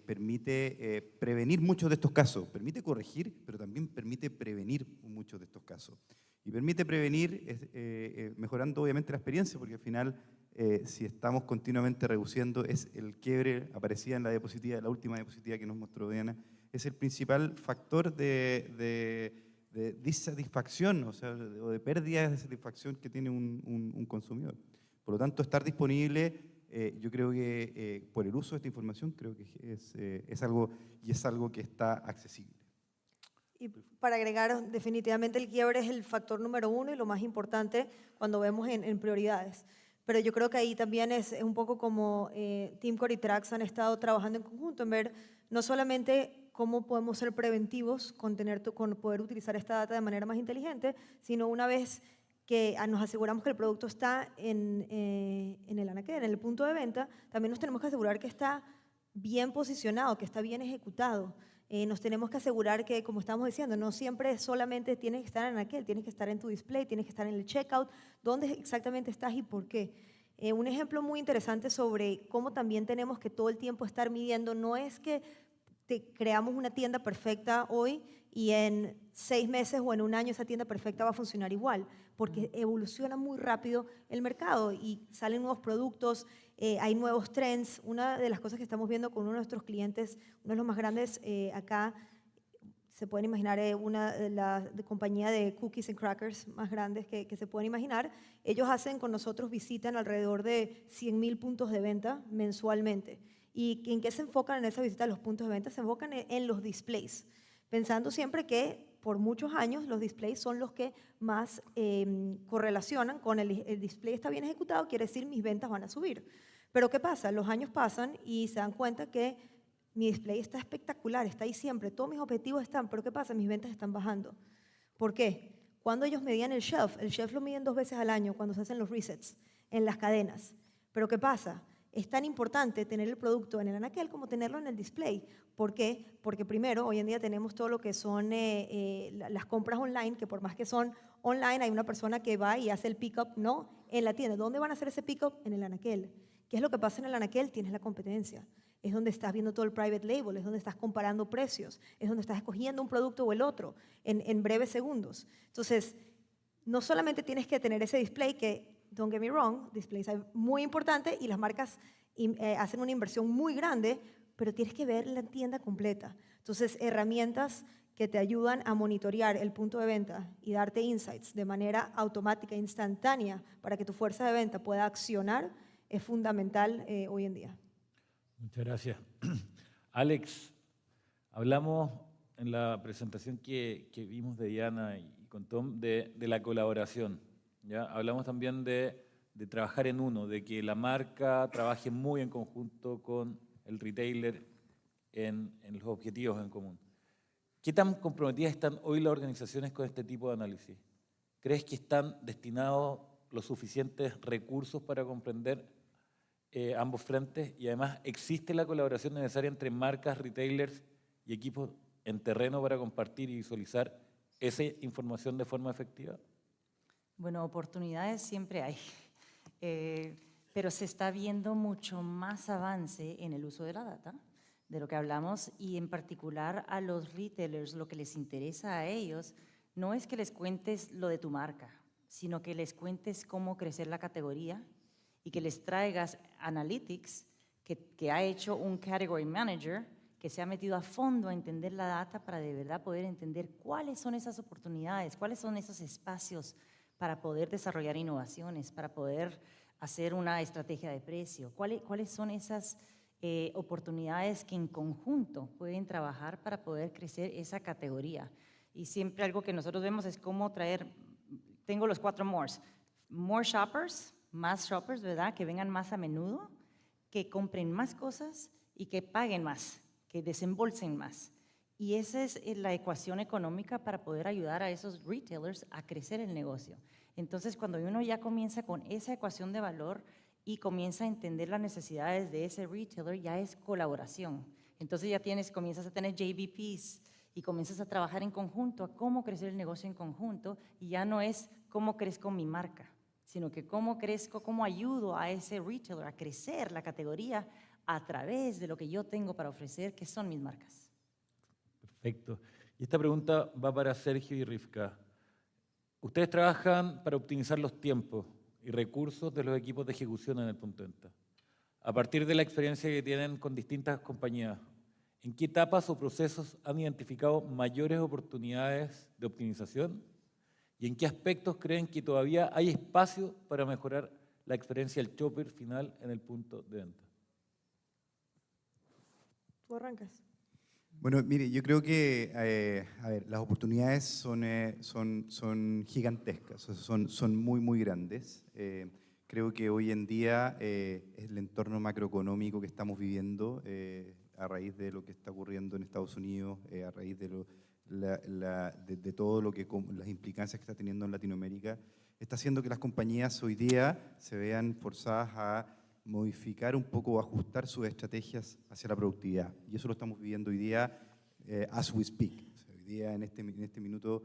Speaker 6: permite prevenir muchos de estos casos, permite corregir, pero también permite prevenir muchos de estos casos. Y permite prevenir mejorando obviamente la experiencia, porque al final si estamos continuamente reduciendo, es el quiebre, aparecía en la diapositiva, la última diapositiva que nos mostró Diana, es el principal factor de disatisfacción, o sea, o de pérdida de satisfacción que tiene un consumidor. Por lo tanto, estar disponible, yo creo que por el uso de esta información, creo que es algo que está accesible.
Speaker 5: Y para agregar, definitivamente el quiebre es el factor número 1 y lo más importante cuando vemos en prioridades. Pero yo creo que ahí también es un poco como TeamCore y Trax han estado trabajando en conjunto, en ver no solamente cómo podemos ser preventivos con poder utilizar esta data de manera más inteligente, sino una vez que nos aseguramos que el producto está en el anaquel, en el punto de venta, también nos tenemos que asegurar que está bien posicionado, que está bien ejecutado. Nos tenemos que asegurar que, como estamos diciendo, no siempre solamente tienes que estar en aquel, tienes que estar en tu display, tienes que estar en el checkout, dónde exactamente estás y por qué. Un ejemplo muy interesante sobre cómo también tenemos que todo el tiempo estar midiendo, no es que creamos una tienda perfecta hoy y en 6 meses o en un año esa tienda perfecta va a funcionar igual, porque evoluciona muy rápido el mercado y salen nuevos productos, hay nuevos trends. Una de las cosas que estamos viendo con uno de nuestros clientes, uno de los más grandes acá, se pueden imaginar la compañía de cookies and crackers más grandes que se pueden imaginar. Ellos hacen con nosotros, visitan alrededor de 100,000 puntos de venta mensualmente. ¿Y en qué se enfocan en esa visita a los puntos de venta? Se enfocan en los displays, pensando siempre que por muchos años los displays son los que más correlacionan con el display está bien ejecutado, quiere decir mis ventas van a subir. Pero ¿qué pasa? Los años pasan y se dan cuenta que mi display está espectacular, está ahí siempre, todos mis objetivos están, pero ¿qué pasa? Mis ventas están bajando. ¿Por qué? Cuando ellos medían el shelf lo miden 2 veces al año cuando se hacen los resets en las cadenas. Pero ¿qué pasa? Es tan importante tener el producto en el anaquel como tenerlo en el display. ¿Por qué? Porque primero, hoy en día tenemos todo lo que son las compras online, que por más que son online, hay una persona que va y hace el pick-up, no, en la tienda. ¿Dónde van a hacer ese pick-up? En el anaquel. ¿Qué es lo que pasa en el anaquel? Tienes la competencia. Es donde estás viendo todo el private label, es donde estás comparando precios, es donde estás escogiendo un producto o el otro en breves segundos. Entonces, no solamente tienes que tener ese display que, don't get me wrong, displays es muy importante y las marcas hacen una inversión muy grande, pero tienes que ver la tienda completa. Entonces, herramientas que te ayudan a monitorear el punto de venta y darte insights de manera automática, instantánea, para que tu fuerza de venta pueda accionar, es fundamental hoy en día.
Speaker 2: Muchas gracias. Alex, hablamos en la presentación que vimos de Diana y con Tom de la colaboración. ¿Ya? Hablamos también de trabajar en uno, de que la marca trabaje muy en conjunto con el retailer en los objetivos en común. ¿Qué tan comprometidas están hoy las organizaciones con este tipo de análisis? ¿Crees que están destinados los suficientes recursos para comprender ambos frentes? Y además, ¿existe la colaboración necesaria entre marcas, retailers y equipos en terreno para compartir y visualizar esa información de forma efectiva?
Speaker 4: Bueno, oportunidades siempre hay, pero se está viendo mucho más avance en el uso de la data, de lo que hablamos, y en particular a los retailers, lo que les interesa a ellos no es que les cuentes lo de tu marca, sino que les cuentes cómo crecer la categoría y que les traigas analytics que ha hecho un category manager que se ha metido a fondo a entender la data para de verdad poder entender cuáles son esas oportunidades, cuáles son esos espacios para poder desarrollar innovaciones, para poder hacer una estrategia de precio, cuáles son esas oportunidades que en conjunto pueden trabajar para poder crecer esa categoría. Y siempre algo que nosotros vemos es cómo traer, tengo los 4 mores, more shoppers, más shoppers, ¿verdad? Que vengan más a menudo, que compren más cosas y que paguen más, que desembolsen más. Y esa es la ecuación económica para poder ayudar a esos retailers a crecer el negocio. Entonces, cuando uno ya comienza con esa ecuación de valor y comienza a entender las necesidades de ese retailer, ya es colaboración. Entonces ya comienzas a tener JVPs y comienzas a trabajar en conjunto, a cómo crecer el negocio en conjunto, y ya no es cómo crezco mi marca, sino que cómo crezco, cómo ayudo a ese retailer a crecer la categoría a través de lo que yo tengo para ofrecer, que son mis marcas.
Speaker 2: Perfecto. Y esta pregunta va para Sergio y Rivka. Ustedes trabajan para optimizar los tiempos y recursos de los equipos de ejecución en el punto de venta. A partir de la experiencia que tienen con distintas compañías, ¿en qué etapas o procesos han identificado mayores oportunidades de optimización? ¿Y en qué aspectos creen que todavía hay espacio para mejorar la experiencia del shopper final en el punto de venta?
Speaker 5: ¿Tú arrancas?
Speaker 6: Bueno, mire, yo creo que, a ver, las oportunidades son gigantescas, o sea, son muy, muy grandes. Creo que hoy en día el entorno macroeconómico que estamos viviendo, a raíz de lo que está ocurriendo en Estados Unidos, a raíz de todo lo que las implicancias que está teniendo en Latinoamérica, está haciendo que las compañías hoy día se vean forzadas a modificar un poco o ajustar sus estrategias hacia la productividad. Y eso lo estamos viviendo hoy día as we speak. O sea, hoy día, en este minuto,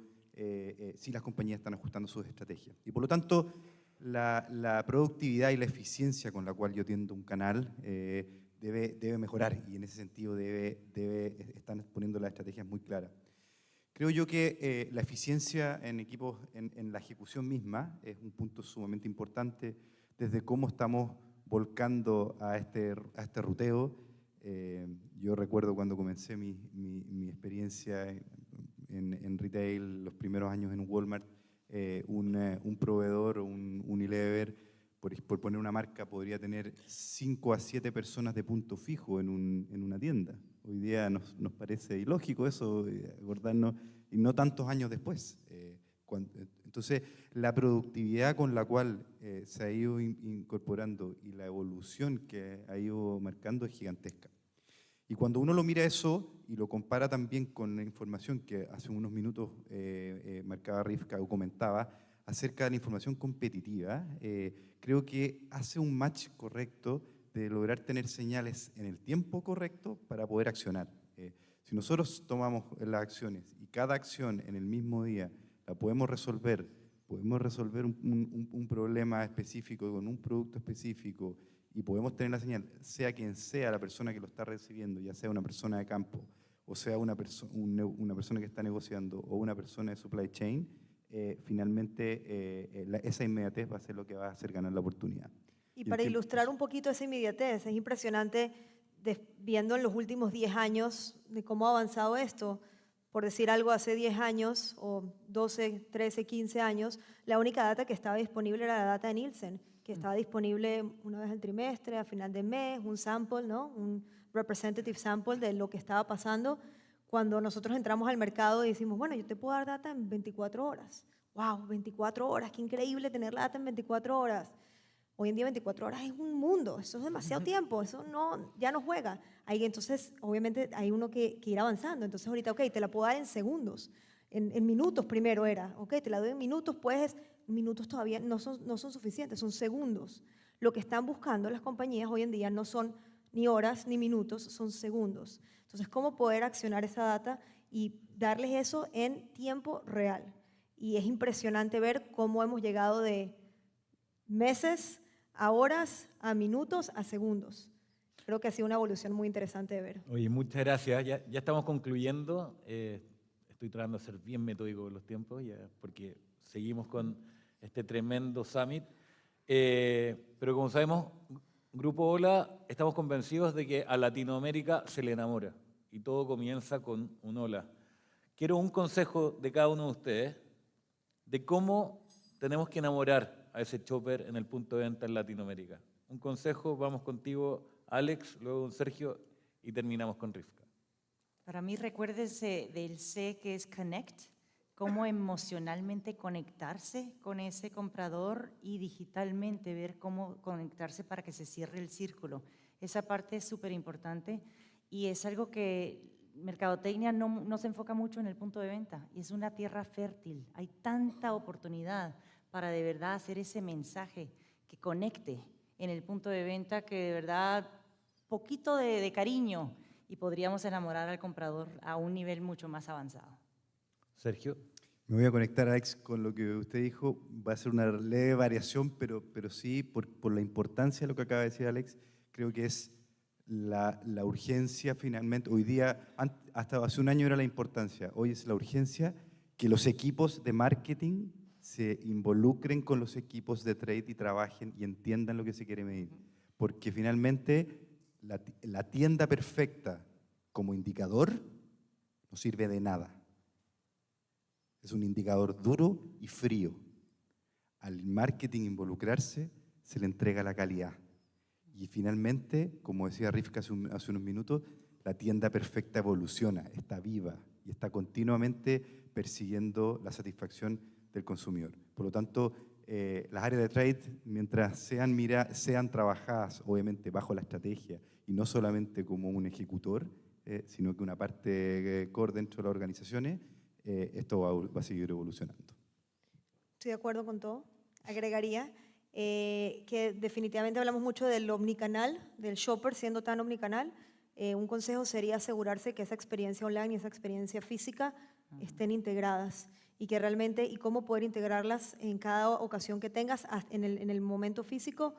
Speaker 6: sí las compañías están ajustando sus estrategias. Y por lo tanto, la productividad y la eficiencia con la cual yo tiendo un canal debe mejorar, y en ese sentido están poniendo las estrategias muy claras. Creo yo que la eficiencia en equipos, en la ejecución misma, es un punto sumamente importante, desde cómo estamos volcando a este ruteo. Yo recuerdo cuando comencé mi experiencia en retail, los primeros años en Walmart, un proveedor, un Unilever, por poner una marca, podría tener 5 a 7 personas de punto fijo en una tienda. Hoy día nos parece ilógico eso, acordarnos, y no tantos años después. Entonces, la productividad con la cual se ha ido incorporando y la evolución que ha ido marcando es gigantesca. Y cuando uno lo mira eso y lo compara también con la información que hace unos minutos marcaba Rivka o comentaba acerca de la información competitiva, creo que hace un match correcto de lograr tener señales en el tiempo correcto para poder accionar. Si nosotros tomamos las acciones y cada acción en el mismo día la podemos resolver un problema específico con un producto específico y podemos tener la señal, sea quien sea la persona que lo está recibiendo, ya sea una persona de campo, o sea una persona que está negociando, o una persona de supply chain, finalmente esa inmediatez va a ser lo que va a hacer ganar la oportunidad.
Speaker 5: Y para ilustrar un poquito esa inmediatez, es impresionante viendo en los últimos 10 años de cómo ha avanzado esto. Por decir algo, hace 10 años o 12, 13, 15 años, la única data que estaba disponible era la data de Nielsen, que estaba disponible una vez al trimestre, a final de mes, un sample, ¿no? Un representative sample de lo que estaba pasando. Cuando nosotros entramos al mercado y decimos, bueno, yo te puedo dar data en 24 horas. ¡Wow! 24 horas, qué increíble tener la data en 24 horas. Hoy en día 24 horas es un mundo, eso es demasiado tiempo, eso ya no juega. Ahí entonces, obviamente, hay uno que ir avanzando. Entonces ahorita, ok, te la puedo dar en segundos, en minutos primero era, ok, te la doy en minutos, pues minutos todavía no son suficientes, son segundos. Lo que están buscando las compañías hoy en día no son ni horas ni minutos, son segundos. Entonces, ¿cómo poder accionar esa data y darles eso en tiempo real? Y es impresionante ver cómo hemos llegado de meses a horas, a minutos, a segundos. Creo que ha sido una evolución muy interesante de ver.
Speaker 2: Oye, muchas gracias. Ya estamos concluyendo. Estoy tratando de ser bien metódico con los tiempos, porque seguimos con este tremendo summit. Pero como sabemos, Grupo Hola, estamos convencidos de que a Latinoamérica se le enamora y todo comienza con un hola. Quiero un consejo de cada uno de ustedes de cómo tenemos que enamorar a ese shopper en el punto de venta en Latinoamérica. Un consejo, vamos contigo, Alex, luego con Sergio y terminamos con Rivka.
Speaker 4: Para mí, recuérdese del C, que es connect, cómo emocionalmente conectarse con ese comprador y digitalmente ver cómo conectarse para que se cierre el círculo. Esa parte es súper importante y es algo que mercadotecnia no se enfoca mucho en el punto de venta y es una tierra fértil. Hay tanta oportunidad para de verdad hacer ese mensaje que conecte en el punto de venta, que de verdad poquito de cariño y podríamos enamorar al comprador a un nivel mucho más avanzado.
Speaker 2: Sergio.
Speaker 6: Me voy a conectar, Alex, con lo que usted dijo. Va a ser una leve variación, pero sí, por la importancia de lo que acaba de decir Alex, creo que es la urgencia finalmente. Hoy día, hasta hace un año era la importancia, hoy es la urgencia que los equipos de marketing se involucren con los equipos de trade y trabajen y entiendan lo que se quiere medir. Porque finalmente la tienda perfecta como indicador no sirve de nada. Es un indicador duro y frío. Al marketing involucrarse, se le entrega la calidad. Y finalmente, como decía Rivka hace unos minutos, la tienda perfecta evoluciona, está viva y está continuamente persiguiendo la satisfacción del consumidor. Por lo tanto, las áreas de trade, mientras sean trabajadas, obviamente, bajo la estrategia y no solamente como un ejecutor, sino que una parte core dentro de las organizaciones, esto va a seguir evolucionando.
Speaker 5: Estoy de acuerdo con todo. Agregaría que definitivamente hablamos mucho del omnicanal, del shopper siendo tan omnicanal. Un consejo sería asegurarse que esa experiencia online y esa experiencia física estén integradas y que realmente, y cómo poder integrarlas en cada ocasión que tengas en el momento físico,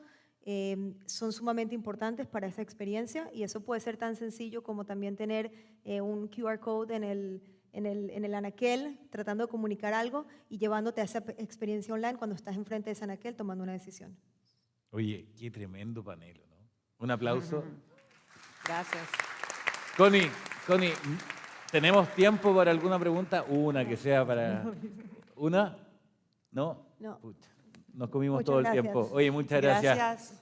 Speaker 5: son sumamente importantes para esa experiencia y eso puede ser tan sencillo como también tener un QR code en el anaquel, tratando de comunicar algo y llevándote a esa experiencia online cuando estás enfrente de ese anaquel tomando una decisión.
Speaker 2: Oye, qué tremendo panel, ¿no? Un aplauso.
Speaker 4: Gracias.
Speaker 2: Connie, ¿tenemos tiempo para alguna pregunta? Una que sea para... ¿Una? ¿No?
Speaker 5: No.
Speaker 2: Pucha. nos comimos
Speaker 5: Muchas
Speaker 2: todo el
Speaker 5: gracias.
Speaker 2: tiempo. Oye, muchas gracias.
Speaker 4: Gracias.